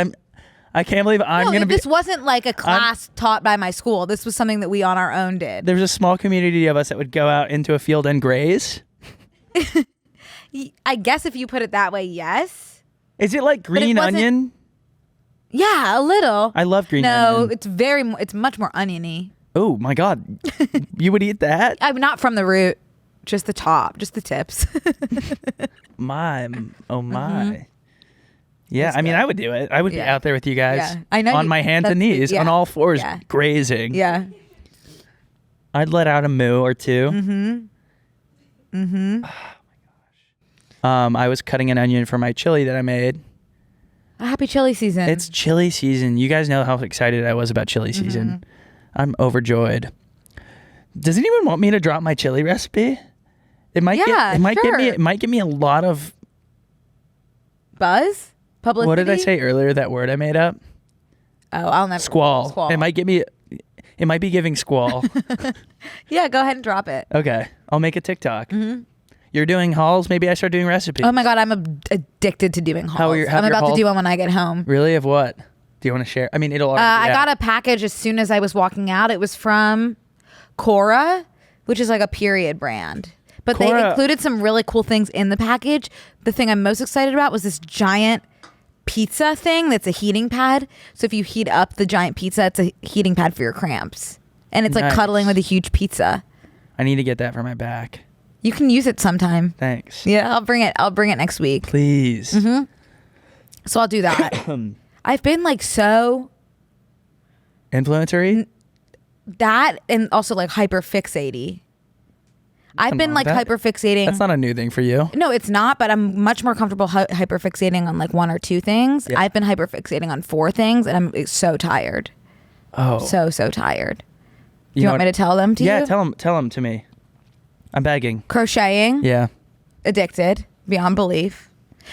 [SPEAKER 1] I can't believe
[SPEAKER 2] This wasn't like a class taught by my school. This was something that we on our own did.
[SPEAKER 1] There's a small community of us that would go out into a field and graze.
[SPEAKER 2] I guess if you put it that way, yes.
[SPEAKER 1] Is it like green onion?
[SPEAKER 2] Yeah, a little.
[SPEAKER 1] I love green onion.
[SPEAKER 2] No, it's much more oniony.
[SPEAKER 1] Oh my God. You would eat that?
[SPEAKER 2] I'm not from the root, just the top, just the tips.
[SPEAKER 1] My. Yeah, I mean, I would do it. I would be out there with you guys.
[SPEAKER 2] Yeah. I know
[SPEAKER 1] on my hands and knees, on all fours, grazing.
[SPEAKER 2] Yeah.
[SPEAKER 1] I'd let out a moo or two. Oh my gosh. I was cutting an onion for my chili that I made.
[SPEAKER 2] Happy chili season.
[SPEAKER 1] It's chili season. You guys know how excited I was about chili season. I'm overjoyed. Does anyone want me to drop my chili recipe? It might get me a lot of
[SPEAKER 2] buzz. Publicity?
[SPEAKER 1] What did I say earlier? That word I made up?
[SPEAKER 2] Oh, I'll never.
[SPEAKER 1] Squall. It might be giving squall.
[SPEAKER 2] Yeah, go ahead and drop it.
[SPEAKER 1] Okay. I'll make a TikTok. You're doing hauls. Maybe I start doing recipes.
[SPEAKER 2] Oh my God, I'm addicted to doing hauls. I'm about to do one when I get home.
[SPEAKER 1] Really? Of what? Do you want to share? I mean, it'll already
[SPEAKER 2] I got a package as soon as I was walking out. It was from Cora, which is like a period brand. But they included some really cool things in the package. The thing I'm most excited about was this giant pizza thing that's a heating pad. So if you heat up the giant pizza, it's a heating pad for your cramps. And it's like cuddling with a huge pizza.
[SPEAKER 1] I need to get that for my back.
[SPEAKER 2] You can use it sometime.
[SPEAKER 1] Thanks.
[SPEAKER 2] Yeah, I'll bring it next week.
[SPEAKER 1] Please.
[SPEAKER 2] So I'll do that. I've been like so
[SPEAKER 1] influencery.
[SPEAKER 2] That and also like hyperfixating. I've been like hyperfixating.
[SPEAKER 1] That's not a new thing for you.
[SPEAKER 2] No, it's not, but I'm much more comfortable hyperfixating on like one or two things.
[SPEAKER 1] Yeah.
[SPEAKER 2] I've been hyperfixating on 4 things and I'm so tired.
[SPEAKER 1] Oh.
[SPEAKER 2] So tired. Do you want me to tell them to you?
[SPEAKER 1] Yeah, tell them to me. I'm begging.
[SPEAKER 2] Crocheting.
[SPEAKER 1] Yeah.
[SPEAKER 2] Addicted beyond belief.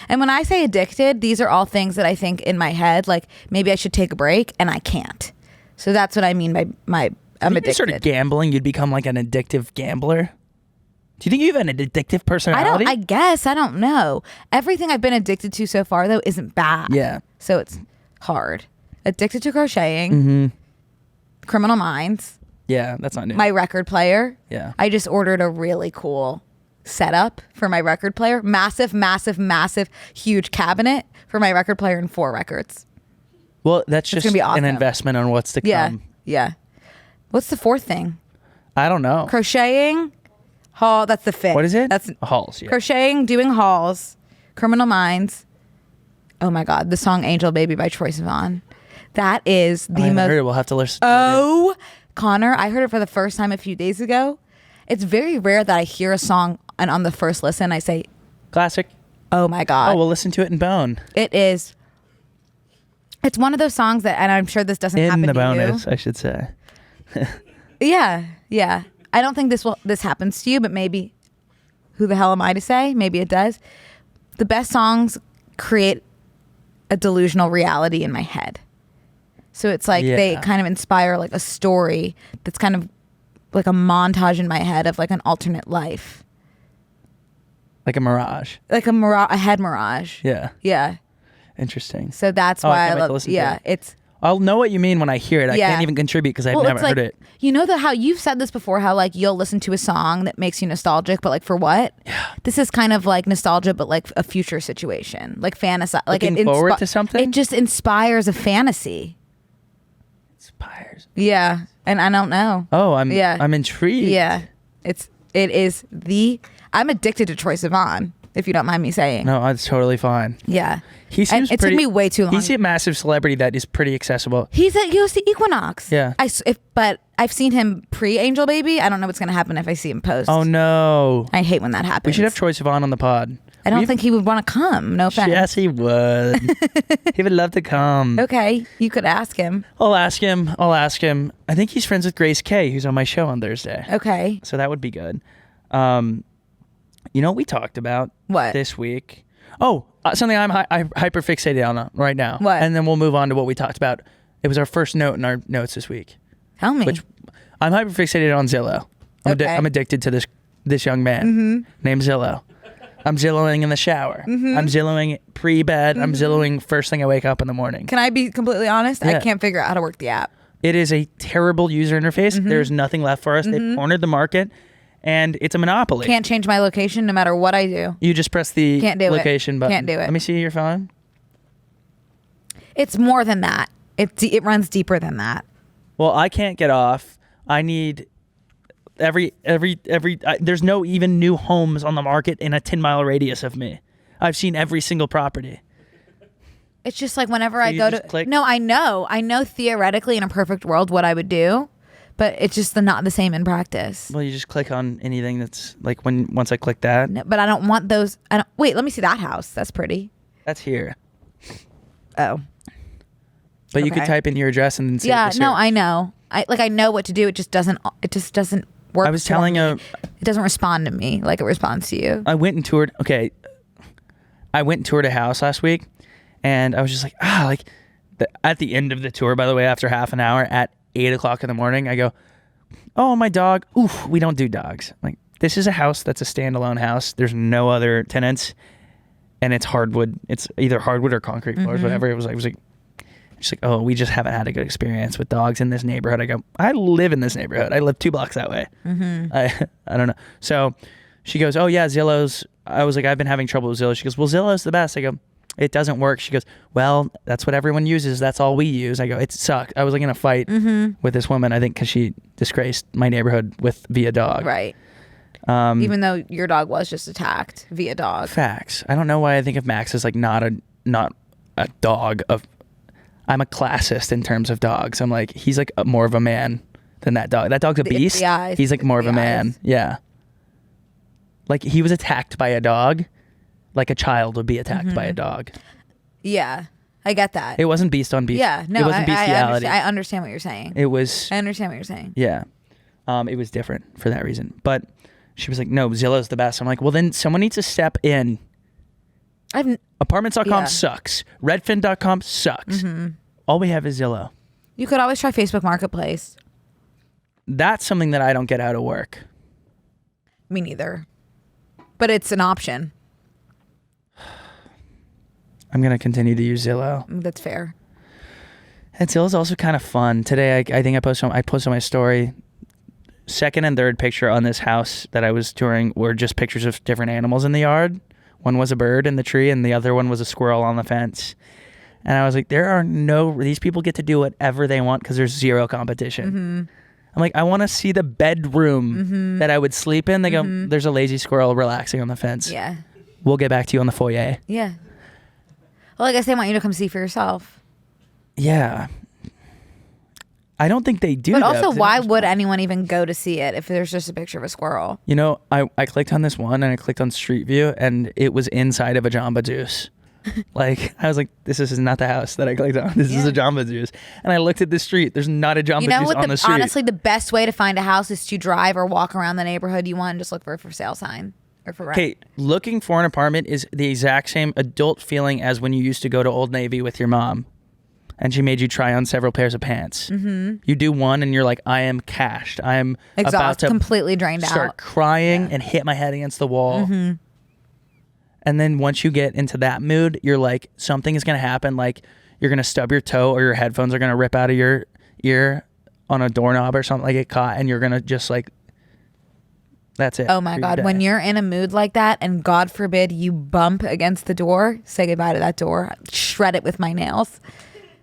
[SPEAKER 2] And when I say addicted, these are all things that I think in my head, like maybe I should take a break and I can't. So that's what I mean by I'm addicted. If you
[SPEAKER 1] started gambling, you'd become like an addictive gambler. Do you think you have an addictive personality?
[SPEAKER 2] I guess. I don't know. Everything I've been addicted to so far, though, isn't bad.
[SPEAKER 1] Yeah.
[SPEAKER 2] So it's hard. Addicted to crocheting. Criminal Minds.
[SPEAKER 1] Yeah, that's not new.
[SPEAKER 2] My record player.
[SPEAKER 1] Yeah.
[SPEAKER 2] I just ordered a really cool setup for my record player. Massive, huge cabinet for my record player and 4 records.
[SPEAKER 1] Well, that's just
[SPEAKER 2] gonna be awesome.
[SPEAKER 1] an investment on what's to come.
[SPEAKER 2] Yeah. What's the 4th thing?
[SPEAKER 1] I don't know.
[SPEAKER 2] Crocheting. Haul. That's the 5th.
[SPEAKER 1] What is it?
[SPEAKER 2] That's
[SPEAKER 1] hauls. Yeah.
[SPEAKER 2] Crocheting, doing hauls, Criminal Minds. Oh my God, the song "Angel Baby" by Troye Sivan. That is the most.
[SPEAKER 1] Heard it. We'll have to listen.
[SPEAKER 2] Oh, Connor, I heard it for the first time a few days ago. It's very rare that I hear a song and on the first listen I say,
[SPEAKER 1] "Classic."
[SPEAKER 2] Oh my God.
[SPEAKER 1] Oh, we'll listen to it in bone.
[SPEAKER 2] It is. It's one of those songs that, and I'm sure this doesn't happen
[SPEAKER 1] In the
[SPEAKER 2] to
[SPEAKER 1] bonus, I should say.
[SPEAKER 2] you. Yeah. I don't think this happens to you, but maybe, who the hell am I to say? Maybe it does. The best songs create a delusional reality in my head. So it's like they kind of inspire like a story that's kind of like a montage in my head of like an alternate life.
[SPEAKER 1] Like a mirage.
[SPEAKER 2] Like a head mirage.
[SPEAKER 1] Yeah.
[SPEAKER 2] Yeah.
[SPEAKER 1] Interesting.
[SPEAKER 2] So that's why I love
[SPEAKER 1] it. I'll know what you mean when I hear it. I can't even contribute because I've never heard it.
[SPEAKER 2] You know how you've said this before, how like you'll listen to a song that makes you nostalgic, but like for what?
[SPEAKER 1] Yeah.
[SPEAKER 2] This is kind of like nostalgia, but like a future situation, like fantasy. Like
[SPEAKER 1] looking forward to something.
[SPEAKER 2] It just inspires a fantasy.
[SPEAKER 1] Inspires.
[SPEAKER 2] Yeah, and I don't know.
[SPEAKER 1] Oh, I'm intrigued.
[SPEAKER 2] Yeah, I'm addicted to Troye Sivan, if you don't mind me saying.
[SPEAKER 1] No, that's totally fine.
[SPEAKER 2] Yeah.
[SPEAKER 1] He seems
[SPEAKER 2] it took me way too long.
[SPEAKER 1] He's a massive celebrity that is pretty accessible.
[SPEAKER 2] He goes to Equinox.
[SPEAKER 1] Yeah.
[SPEAKER 2] But I've seen him pre-Angel Baby. I don't know what's going to happen if I see him post.
[SPEAKER 1] Oh, no.
[SPEAKER 2] I hate when that happens.
[SPEAKER 1] We should have Troye Sivan on the pod.
[SPEAKER 2] I don't think he would want to come. No offense.
[SPEAKER 1] Yes, he would. He would love to come.
[SPEAKER 2] Okay. You could ask him.
[SPEAKER 1] I'll ask him. I think he's friends with Grace K, who's on my show on Thursday.
[SPEAKER 2] Okay.
[SPEAKER 1] So that would be good. You know what we talked about this week? Oh, something I'm hyperfixated on right now.
[SPEAKER 2] What?
[SPEAKER 1] And then we'll move on to what we talked about. It was our first note in our notes this week.
[SPEAKER 2] Tell me.
[SPEAKER 1] Which I'm hyperfixated on Zillow. I'm addicted to this young man named Zillow. I'm Zillowing in the shower. I'm Zillowing pre-bed. I'm Zillowing first thing I wake up in the morning.
[SPEAKER 2] Can I be completely honest? I can't figure out how to work the app.
[SPEAKER 1] It is a terrible user interface. There's nothing left for us. They've cornered the market. And it's a monopoly.
[SPEAKER 2] Can't change my location no matter what I do.
[SPEAKER 1] You just press the location button.
[SPEAKER 2] Can't do it.
[SPEAKER 1] Let me see your phone.
[SPEAKER 2] It's more than that. It runs deeper than that.
[SPEAKER 1] Well, I can't get off. I need there's no even new homes on the market in a 10-mile radius of me. I've seen every single property.
[SPEAKER 2] It's just like whenever I go to click? No, I know theoretically in a perfect world what I would do. But it's just not the same in practice.
[SPEAKER 1] Well, you just click on anything that's like once I click that.
[SPEAKER 2] No, but I don't want those. Wait, let me see that house. That's pretty.
[SPEAKER 1] That's here.
[SPEAKER 2] Oh.
[SPEAKER 1] But you could type in your address and then save the search.
[SPEAKER 2] No, I know. I know what to do. It just doesn't work.
[SPEAKER 1] I was telling
[SPEAKER 2] it doesn't respond to me like it responds to you.
[SPEAKER 1] I went and toured a house last week, and I was just like, at the end of the tour, by the way, after half an hour at 8:00 in the morning, I go, oh, my dog. Oof, we don't do dogs. Like, this is a house that's a standalone house. There's no other tenants, and it's hardwood. It's either hardwood or concrete floors, whatever. It was like, she's like, oh, we just haven't had a good experience with dogs in this neighborhood. I go, I live in this neighborhood. I live 2 blocks that way. I don't know. So she goes, oh yeah, Zillow's. I was like, I've been having trouble with Zillow. She goes, well, Zillow's the best. I go, it doesn't work. She goes, well, that's what everyone uses. That's all we use. I go, it sucked. I was like in a fight with this woman, I think, because she disgraced my neighborhood via dog.
[SPEAKER 2] Right. Even though your dog was just attacked via dog.
[SPEAKER 1] Facts. I don't know why I think of Max as like not a dog. I'm a classist in terms of dogs. I'm like, he's like more of a man than that dog. That dog's a beast. He's like more of a man. Yeah. Like he was attacked by a dog. Like a child would be attacked by a dog.
[SPEAKER 2] Yeah, I get that.
[SPEAKER 1] It wasn't beast on beast.
[SPEAKER 2] Yeah, no,
[SPEAKER 1] it wasn't bestiality.
[SPEAKER 2] I understand what you're saying.
[SPEAKER 1] It was.
[SPEAKER 2] I understand what you're saying.
[SPEAKER 1] Yeah, it was different for that reason. But she was like, "No, Zillow's the best." I'm like, "Well, then someone needs to step in." Apartments.com sucks. Redfin.com sucks. All we have is Zillow.
[SPEAKER 2] You could always try Facebook Marketplace.
[SPEAKER 1] That's something that I don't get out of work.
[SPEAKER 2] Me neither. But it's an option.
[SPEAKER 1] I'm going to continue to use Zillow.
[SPEAKER 2] That's fair.
[SPEAKER 1] And Zillow's also kind of fun. Today, I think I posted on my story, second and third picture on this house that I was touring were just pictures of different animals in the yard. One was a bird in the tree and the other one was a squirrel on the fence. And I was like, these people get to do whatever they want because there's zero competition. I'm like, I want to see the bedroom that I would sleep in. They go, there's a lazy squirrel relaxing on the fence.
[SPEAKER 2] Yeah.
[SPEAKER 1] We'll get back to you on the foyer.
[SPEAKER 2] Yeah. Well, I guess they want you to come see for yourself.
[SPEAKER 1] Yeah. I don't think they do.
[SPEAKER 2] But also, why would anyone even go to see it if there's just a picture of a squirrel?
[SPEAKER 1] You know, I clicked on this one and I clicked on Street View and it was inside of a Jamba Juice. Like, I was like, this is not the house that I clicked on. This is a Jamba Juice. And I looked at the street. There's not a Jamba Juice on the street.
[SPEAKER 2] Honestly, the best way to find a house is to drive or walk around the neighborhood you want and just look for a for sale sign or for rent.
[SPEAKER 1] Okay, looking for an apartment is the exact same adult feeling as when you used to go to Old Navy with your mom and she made you try on several pairs of pants. Mm-hmm. You do one and you're like, I am cashed. I am about to
[SPEAKER 2] completely drained
[SPEAKER 1] start crying and hit my head against the wall. Mm-hmm. And then once you get into that mood, you're like, something is going to happen. Like, you're going to stub your toe or your headphones are going to rip out of your ear on a doorknob or something, like get caught, and you're going to just like, that's it.
[SPEAKER 2] Oh my God. When you're in a mood like that and God forbid you bump against the door, say goodbye to that door. Shred it with my nails.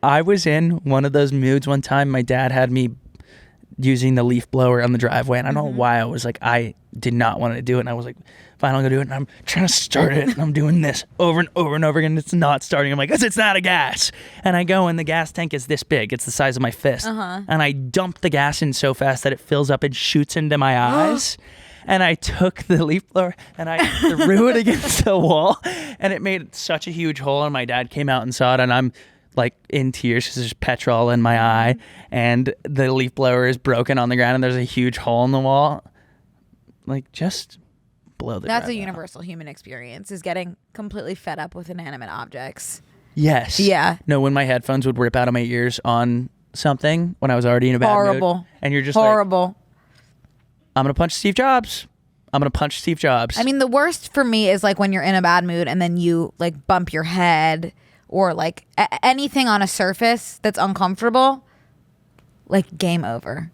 [SPEAKER 1] I was in one of those moods one time. My dad had me using the leaf blower on the driveway, and I don't know why I was like, I did not want to do it. And I was like, fine, I'm gonna do it. And I'm trying to start it, and I'm doing this over and over and over again. It's not starting. I'm like, it's not a gas. And I go, and the gas tank is this big. It's the size of my fist. And I dump the gas in so fast that it fills up and shoots into my eyes. And I took the leaf blower and I threw it against the wall, and it made such a huge hole. And my dad came out and saw it, and I'm like in tears because there's petrol in my eye, and the leaf blower is broken on the ground, and there's a huge hole in the wall. Like, just blow the
[SPEAKER 2] That's a
[SPEAKER 1] drive out.
[SPEAKER 2] universal human experience, is getting completely fed up with inanimate objects.
[SPEAKER 1] Yes.
[SPEAKER 2] Yeah.
[SPEAKER 1] No, when my headphones would rip out of my ears on something when I was already in a bad mood. And you're just
[SPEAKER 2] horrible.
[SPEAKER 1] I'm going to punch Steve Jobs. I'm going to punch Steve Jobs.
[SPEAKER 2] I mean, the worst for me is like when you're in a bad mood and then you like bump your head or like anything on a surface that's uncomfortable, like game over.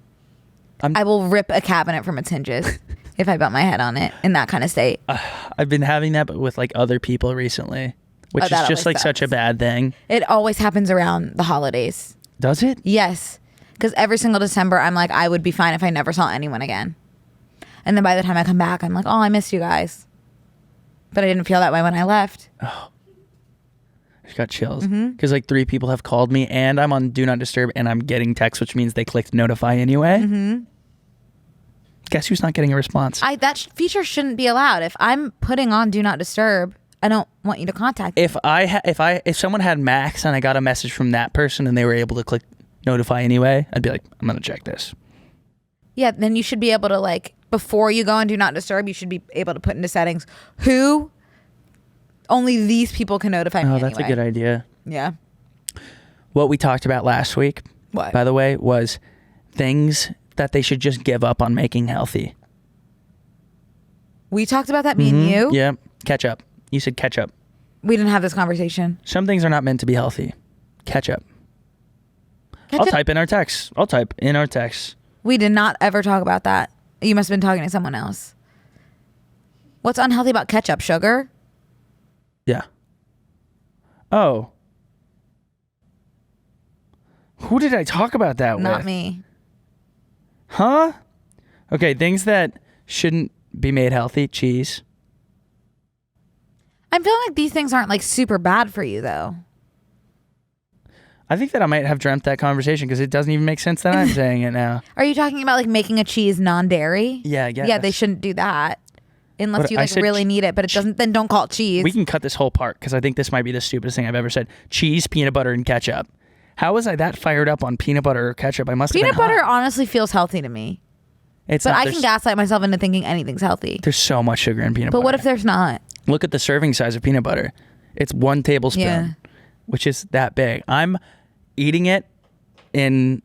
[SPEAKER 2] I will rip a cabinet from its hinges if I bump my head on it in that kind of state.
[SPEAKER 1] I've been having that, but with like other people recently, which is just like such a bad thing.
[SPEAKER 2] It always happens around the holidays.
[SPEAKER 1] Does it?
[SPEAKER 2] Yes. Because every single December, I'm like, I would be fine if I never saw anyone again. And then by the time I come back, I'm like, oh, I missed you guys. But I didn't feel that way when I left.
[SPEAKER 1] Oh. I just got chills. Because like 3 people have called me, and I'm on Do Not Disturb, and I'm getting text, which means they clicked notify anyway. Guess who's not getting a response?
[SPEAKER 2] That feature shouldn't be allowed. If I'm putting on Do Not Disturb, I don't want you to contact me.
[SPEAKER 1] If someone had Max and I got a message from that person and they were able to click notify anyway, I'd be like, I'm gonna check this.
[SPEAKER 2] Yeah, then you should be able to, like, before you go on Do Not Disturb, you should be able to put into settings who only these people can notify me.
[SPEAKER 1] Oh, that's
[SPEAKER 2] anyway.
[SPEAKER 1] a good idea.
[SPEAKER 2] Yeah.
[SPEAKER 1] What we talked about last week, by the way, was things that they should just give up on making healthy.
[SPEAKER 2] We talked about that, me and you?
[SPEAKER 1] Yeah. Ketchup. You said ketchup.
[SPEAKER 2] We didn't have this conversation.
[SPEAKER 1] Some things are not meant to be healthy. Ketchup. I'll type in our text.
[SPEAKER 2] We did not ever talk about that. You must have been talking to someone else. What's unhealthy about ketchup? Sugar?
[SPEAKER 1] Yeah. Oh. Who did I talk about that with?
[SPEAKER 2] Not me.
[SPEAKER 1] Huh? Okay, things that shouldn't be made healthy. Cheese.
[SPEAKER 2] I'm feeling like these things aren't like super bad for you though.
[SPEAKER 1] I think that I might have dreamt that conversation because it doesn't even make sense that I'm saying it now.
[SPEAKER 2] Are you talking about like making a cheese non-dairy?
[SPEAKER 1] Yeah, I guess.
[SPEAKER 2] Yeah, they shouldn't do that unless
[SPEAKER 1] But
[SPEAKER 2] you like really need it, but it doesn't. Then don't call it cheese.
[SPEAKER 1] We can cut this whole part because I think this might be the stupidest thing I've ever said. Cheese, peanut butter, and ketchup. How was I that fired up on peanut butter or ketchup? I must have been
[SPEAKER 2] Peanut butter
[SPEAKER 1] hot.
[SPEAKER 2] honestly feels healthy to me.
[SPEAKER 1] It's
[SPEAKER 2] but
[SPEAKER 1] not,
[SPEAKER 2] I can gaslight myself into thinking anything's healthy.
[SPEAKER 1] There's so much sugar in peanut butter.
[SPEAKER 2] But what if there's not?
[SPEAKER 1] Look at the serving size of peanut butter. It's 1 tablespoon, which is that big. I'm eating it in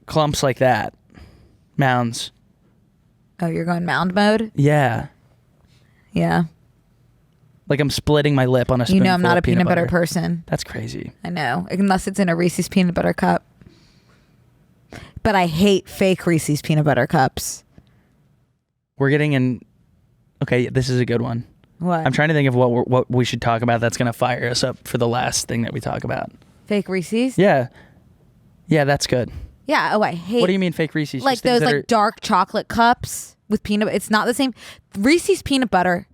[SPEAKER 1] clumps like that. Mounds.
[SPEAKER 2] Oh, you're going mound mode?
[SPEAKER 1] Yeah.
[SPEAKER 2] Yeah.
[SPEAKER 1] Like I'm splitting my lip on a spoonful
[SPEAKER 2] You know I'm not
[SPEAKER 1] of
[SPEAKER 2] a peanut butter person.
[SPEAKER 1] That's crazy.
[SPEAKER 2] I know. Unless it's in a Reese's peanut butter cup. But I hate fake Reese's peanut butter cups.
[SPEAKER 1] We're getting in... Okay, this is a good one.
[SPEAKER 2] What?
[SPEAKER 1] I'm trying to think of what we should talk about that's going to fire us up for the last thing that we talk about.
[SPEAKER 2] Fake Reese's?
[SPEAKER 1] Yeah. Yeah, that's good.
[SPEAKER 2] Yeah. Oh, I hate...
[SPEAKER 1] What do you mean fake Reese's?
[SPEAKER 2] Like those like dark chocolate cups with peanut butter. It's not the same. Reese's peanut butter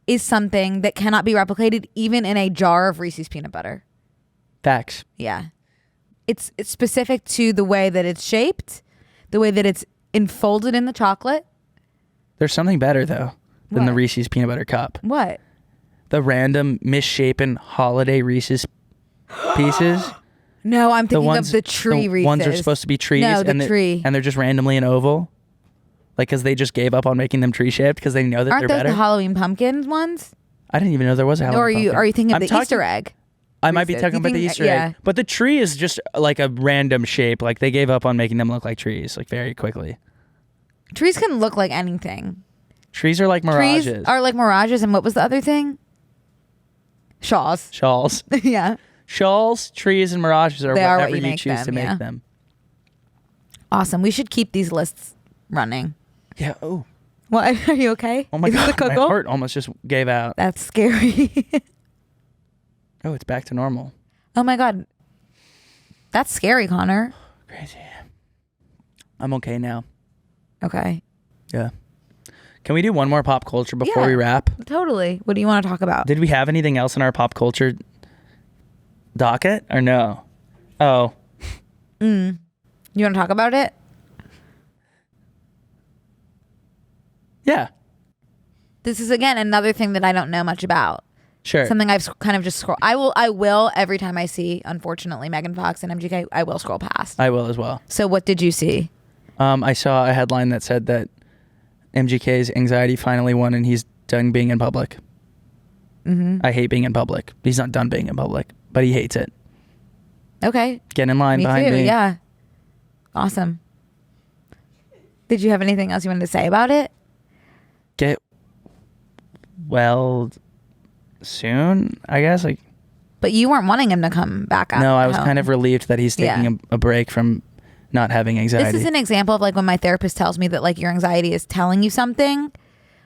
[SPEAKER 2] is something that cannot be replicated even in a jar of Reese's peanut butter.
[SPEAKER 1] Facts.
[SPEAKER 2] Yeah. It's specific to the way that it's shaped, the way that it's enfolded in the chocolate.
[SPEAKER 1] There's something better, though, than the
[SPEAKER 2] What?
[SPEAKER 1] Reese's peanut butter cup.
[SPEAKER 2] What?
[SPEAKER 1] the random misshapen holiday Reese's pieces?
[SPEAKER 2] No, I'm thinking of the tree Reese's.
[SPEAKER 1] Ones are supposed to be trees.
[SPEAKER 2] No,
[SPEAKER 1] and
[SPEAKER 2] tree.
[SPEAKER 1] And they're just randomly an oval. Like, because they just gave up on making them tree shaped because they know that
[SPEAKER 2] Aren't
[SPEAKER 1] they're
[SPEAKER 2] those
[SPEAKER 1] better.
[SPEAKER 2] the Halloween pumpkin ones?
[SPEAKER 1] I didn't even know there was a Halloween pumpkin.
[SPEAKER 2] Or are you thinking of the Easter egg?
[SPEAKER 1] I might be
[SPEAKER 2] Reese's?
[SPEAKER 1] talking about the Easter egg. But the tree is just like a random shape. Like, they gave up on making them look like trees, like, very quickly.
[SPEAKER 2] Trees can look like anything.
[SPEAKER 1] Trees are like mirages.
[SPEAKER 2] Trees are like mirages. And what was the other thing? Shawls.
[SPEAKER 1] Shawls.
[SPEAKER 2] Yeah.
[SPEAKER 1] Shawls, trees, and mirages are
[SPEAKER 2] They are what
[SPEAKER 1] whatever
[SPEAKER 2] you
[SPEAKER 1] you
[SPEAKER 2] make
[SPEAKER 1] choose
[SPEAKER 2] them,
[SPEAKER 1] to
[SPEAKER 2] yeah.
[SPEAKER 1] make them.
[SPEAKER 2] Awesome. We should keep these lists running.
[SPEAKER 1] Yeah. Oh.
[SPEAKER 2] What? Are you okay?
[SPEAKER 1] Oh my
[SPEAKER 2] Is it
[SPEAKER 1] God.
[SPEAKER 2] the
[SPEAKER 1] My
[SPEAKER 2] cocoa?
[SPEAKER 1] heart almost just gave out.
[SPEAKER 2] That's scary.
[SPEAKER 1] Oh, it's back to normal.
[SPEAKER 2] Oh my God. That's scary, Connor.
[SPEAKER 1] Crazy. I'm okay now.
[SPEAKER 2] Okay.
[SPEAKER 1] Yeah. Can we do one more pop culture before
[SPEAKER 2] Yeah.
[SPEAKER 1] we wrap?
[SPEAKER 2] Totally. What do you want to talk about?
[SPEAKER 1] Did we have anything else in our pop culture docket or no? Oh.
[SPEAKER 2] You want to talk about it?
[SPEAKER 1] Yeah.
[SPEAKER 2] This is, again, another thing that I don't know much about.
[SPEAKER 1] Sure.
[SPEAKER 2] Something I've kind of just scrolled. I will every time I see, unfortunately, Megan Fox and MGK, I will scroll past.
[SPEAKER 1] I will as well.
[SPEAKER 2] So what did you see?
[SPEAKER 1] I saw a headline that said that MGK's anxiety finally won and he's done being in public. I hate being in public. He's not done being in public, but he hates it.
[SPEAKER 2] Okay.
[SPEAKER 1] Get in line
[SPEAKER 2] Me
[SPEAKER 1] behind
[SPEAKER 2] too.
[SPEAKER 1] me.
[SPEAKER 2] Yeah. Awesome. Did you have anything else you wanted to say about it?
[SPEAKER 1] Get well soon, I guess. Like,
[SPEAKER 2] But you weren't wanting him to come back out.
[SPEAKER 1] no, I was kind of relieved that he's taking a break from not having anxiety.
[SPEAKER 2] This is an example of like when my therapist tells me that like your anxiety is telling you something.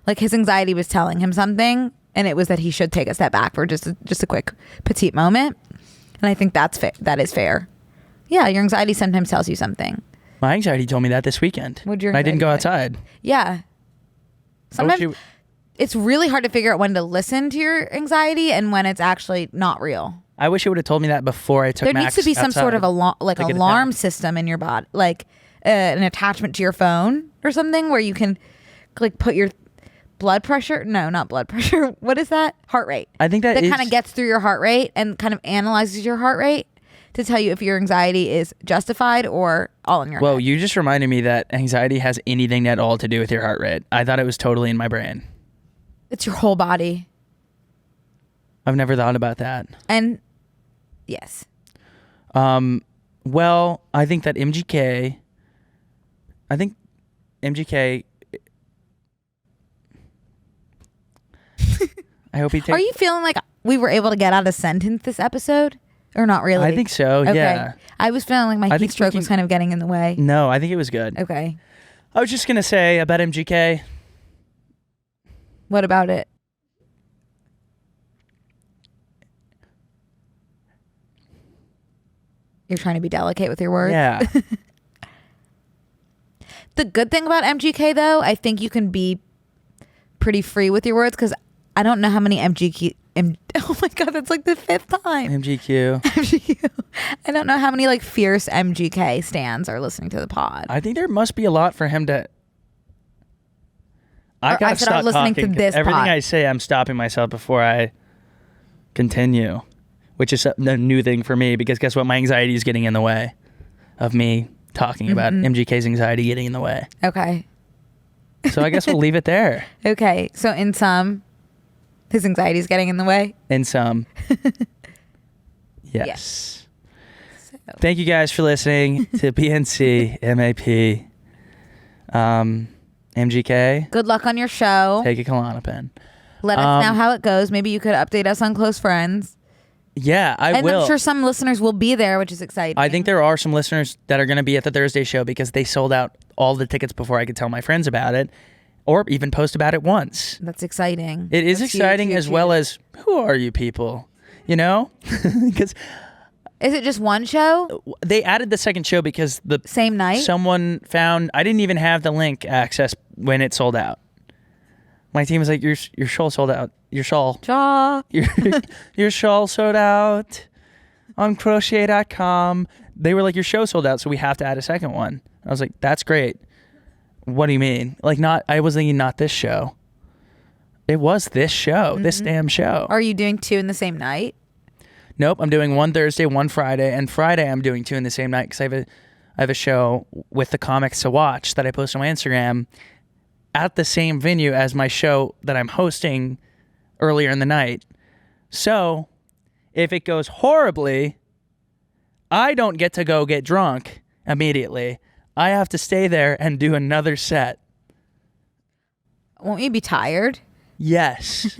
[SPEAKER 2] Like his anxiety was telling him something, and it was that he should take a step back for just a quick petite moment. And I think that is fair. Yeah, your anxiety sometimes tells you something.
[SPEAKER 1] My anxiety told me that this weekend.
[SPEAKER 2] What'd your
[SPEAKER 1] And I didn't go
[SPEAKER 2] anxiety
[SPEAKER 1] outside.
[SPEAKER 2] Yeah. Sometimes it's really hard to figure out when to listen to your anxiety and when it's actually not real.
[SPEAKER 1] I wish it would have told me that before I took
[SPEAKER 2] There
[SPEAKER 1] Max
[SPEAKER 2] needs to be some sort of
[SPEAKER 1] outside to get
[SPEAKER 2] alarm
[SPEAKER 1] attacked.
[SPEAKER 2] system in your body, like an attachment to your phone or something where you can like put your blood pressure. No, not blood pressure. What is that? Heart rate.
[SPEAKER 1] I think that is-
[SPEAKER 2] kind of gets through your heart rate and kind of analyzes your heart rate to tell you if your anxiety is justified or all in your
[SPEAKER 1] Whoa,
[SPEAKER 2] head.
[SPEAKER 1] you just reminded me that anxiety has anything at all to do with your heart rate. I thought it was totally in my brain.
[SPEAKER 2] It's your whole body.
[SPEAKER 1] I've never thought about that.
[SPEAKER 2] And yes.
[SPEAKER 1] Well, I think that MGK I hope he takes.
[SPEAKER 2] Are you feeling like we were able to get out a sentence this episode? Or not really?
[SPEAKER 1] I think so,
[SPEAKER 2] Okay.
[SPEAKER 1] yeah.
[SPEAKER 2] I was feeling like my
[SPEAKER 1] I
[SPEAKER 2] heat
[SPEAKER 1] think
[SPEAKER 2] stroke
[SPEAKER 1] speaking-
[SPEAKER 2] was kind of getting in the way.
[SPEAKER 1] No, I think it was good.
[SPEAKER 2] Okay.
[SPEAKER 1] I was just going to say about MGK.
[SPEAKER 2] What about it? You're trying to be delicate with your words?
[SPEAKER 1] Yeah.
[SPEAKER 2] The good thing about MGK, though, I think you can be pretty free with your words because I don't know how many oh my God, that's like the fifth time.
[SPEAKER 1] MGQ.
[SPEAKER 2] MGQ. I don't know how many like fierce MGK stans are listening to the pod.
[SPEAKER 1] I think there must be a lot for him to. I gotta
[SPEAKER 2] said I'm
[SPEAKER 1] stop
[SPEAKER 2] listening to
[SPEAKER 1] talking.
[SPEAKER 2] this
[SPEAKER 1] Everything
[SPEAKER 2] pod.
[SPEAKER 1] I say, I'm stopping myself before I continue, which is a new thing for me because guess what? My anxiety is getting in the way of me talking about MGK's anxiety getting in the way.
[SPEAKER 2] Okay.
[SPEAKER 1] So I guess we'll leave it there.
[SPEAKER 2] Okay. So in sum, his anxiety is getting in the way.
[SPEAKER 1] In some. Yes. Thank you guys for listening to BNCMAP. MGK.
[SPEAKER 2] Good luck on your show.
[SPEAKER 1] Take a Klonopin.
[SPEAKER 2] Let us know how it goes. Maybe you could update us on Close Friends.
[SPEAKER 1] Yeah, I will.
[SPEAKER 2] I'm sure some listeners will be there, which is exciting.
[SPEAKER 1] I think there are some listeners that are going to be at the Thursday show because they sold out all the tickets before I could tell my friends about it or even post about it once.
[SPEAKER 2] That's exciting.
[SPEAKER 1] It is
[SPEAKER 2] That's
[SPEAKER 1] exciting
[SPEAKER 2] huge,
[SPEAKER 1] as
[SPEAKER 2] huge,
[SPEAKER 1] well
[SPEAKER 2] huge.
[SPEAKER 1] as who are you people? You know? Because
[SPEAKER 2] Is it just one show?
[SPEAKER 1] they added the second show because the
[SPEAKER 2] Same night?
[SPEAKER 1] someone found I didn't even have the link access when it sold out. My team was like, your shawl sold out. Your shawl.
[SPEAKER 2] Jaw.
[SPEAKER 1] Your shawl sold out on crochet.com. They were like, your show sold out, so we have to add a second one. I was like, that's great. What do you mean? Like, I was thinking not this show. It was this show, this damn show.
[SPEAKER 2] Are you doing 2 in the same night?
[SPEAKER 1] Nope, I'm doing one Thursday, one Friday, and Friday I'm doing 2 in the same night because I have a show with the comics to watch that I post on my Instagram at the same venue as my show that I'm hosting earlier in the night. So if it goes horribly, I don't get to go get drunk immediately. I have to stay there and do another set.
[SPEAKER 2] Won't you be tired?
[SPEAKER 1] Yes.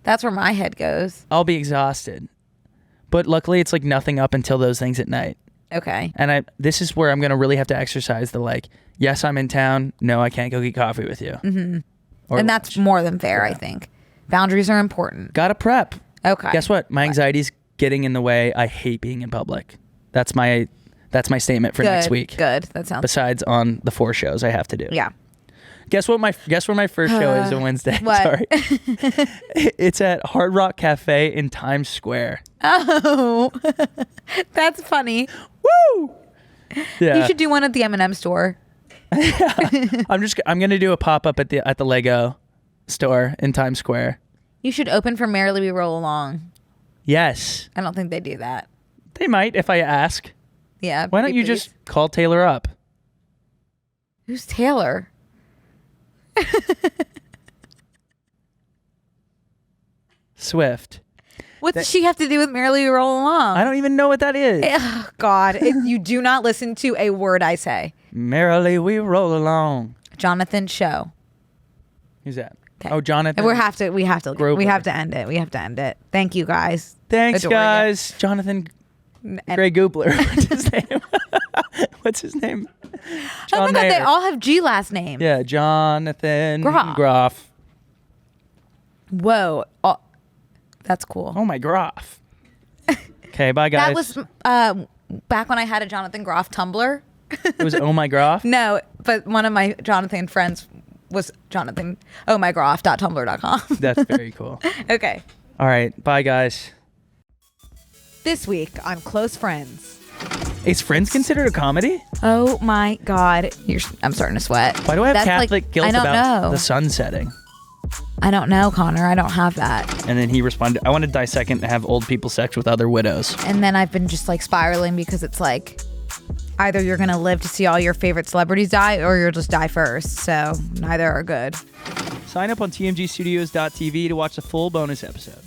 [SPEAKER 2] That's where my head goes.
[SPEAKER 1] I'll be exhausted. But luckily it's like nothing up until those things at night.
[SPEAKER 2] Okay.
[SPEAKER 1] And this is where I'm going to really have to exercise the like, yes, I'm in town. No, I can't go get coffee with you.
[SPEAKER 2] Mm-hmm. And that's more than fair, I think. Boundaries are important.
[SPEAKER 1] Gotta prep.
[SPEAKER 2] Okay.
[SPEAKER 1] Guess what? My anxiety's getting in the way. I hate being in public. That's my statement for next week.
[SPEAKER 2] Good. That sounds.
[SPEAKER 1] Besides on the 4 shows I have to do.
[SPEAKER 2] Yeah.
[SPEAKER 1] Guess where my first show is on Wednesday?
[SPEAKER 2] What?
[SPEAKER 1] Sorry. It's at Hard Rock Cafe in Times Square.
[SPEAKER 2] Oh, that's funny.
[SPEAKER 1] Woo! Yeah.
[SPEAKER 2] You should do one at the M&M store.
[SPEAKER 1] I'm gonna do a pop-up at the Lego store in Times Square.
[SPEAKER 2] You should open for Merrily We Roll Along.
[SPEAKER 1] Yes.
[SPEAKER 2] I don't think they do that.
[SPEAKER 1] They might if I ask.
[SPEAKER 2] Yeah.
[SPEAKER 1] Why don't you
[SPEAKER 2] please.
[SPEAKER 1] just call Taylor up?
[SPEAKER 2] Who's Taylor?
[SPEAKER 1] Swift.
[SPEAKER 2] What does she have to do with Merrily We Roll Along?
[SPEAKER 1] I don't even know what that is.
[SPEAKER 2] Oh, God. You do not listen to a word I say.
[SPEAKER 1] Merrily we roll along.
[SPEAKER 2] Jonathan Show.
[SPEAKER 1] Who's that?
[SPEAKER 2] Okay.
[SPEAKER 1] Oh, Jonathan.
[SPEAKER 2] And we have to
[SPEAKER 1] Grover.
[SPEAKER 2] end it. We have to end it. Thank you, guys.
[SPEAKER 1] Thanks,
[SPEAKER 2] Adore you.
[SPEAKER 1] guys. Jonathan Gray Goobler. What's his name? What's his name?
[SPEAKER 2] Oh my God, they
[SPEAKER 1] Mayer.
[SPEAKER 2] all have G last names.
[SPEAKER 1] Yeah, Jonathan
[SPEAKER 2] Groff.
[SPEAKER 1] Groff.
[SPEAKER 2] Whoa. Oh, that's cool.
[SPEAKER 1] Oh my Groff. Okay, bye guys.
[SPEAKER 2] That was back when I had a Jonathan Groff Tumblr.
[SPEAKER 1] It was Oh my Groff.
[SPEAKER 2] No, but one of my Jonathan friends was Jonathan ohmygroff.tumblr.com.
[SPEAKER 1] That's very cool.
[SPEAKER 2] Okay.
[SPEAKER 1] All right, bye guys.
[SPEAKER 2] This week on Close Friends.
[SPEAKER 1] Is Friends considered a comedy?
[SPEAKER 2] Oh my God. I'm starting to sweat.
[SPEAKER 1] Why do I have
[SPEAKER 2] That's
[SPEAKER 1] Catholic guilt
[SPEAKER 2] I don't
[SPEAKER 1] about
[SPEAKER 2] know.
[SPEAKER 1] the sun setting?
[SPEAKER 2] I don't know, Connor. I don't have that.
[SPEAKER 1] And then he responded, I want to dissect and have old people sex with other widows.
[SPEAKER 2] And then I've been just like spiraling because it's like either you're going to live to see all your favorite celebrities die or you'll just die first. So neither are good.
[SPEAKER 1] Sign up on tmgstudios.tv to watch the full bonus episode.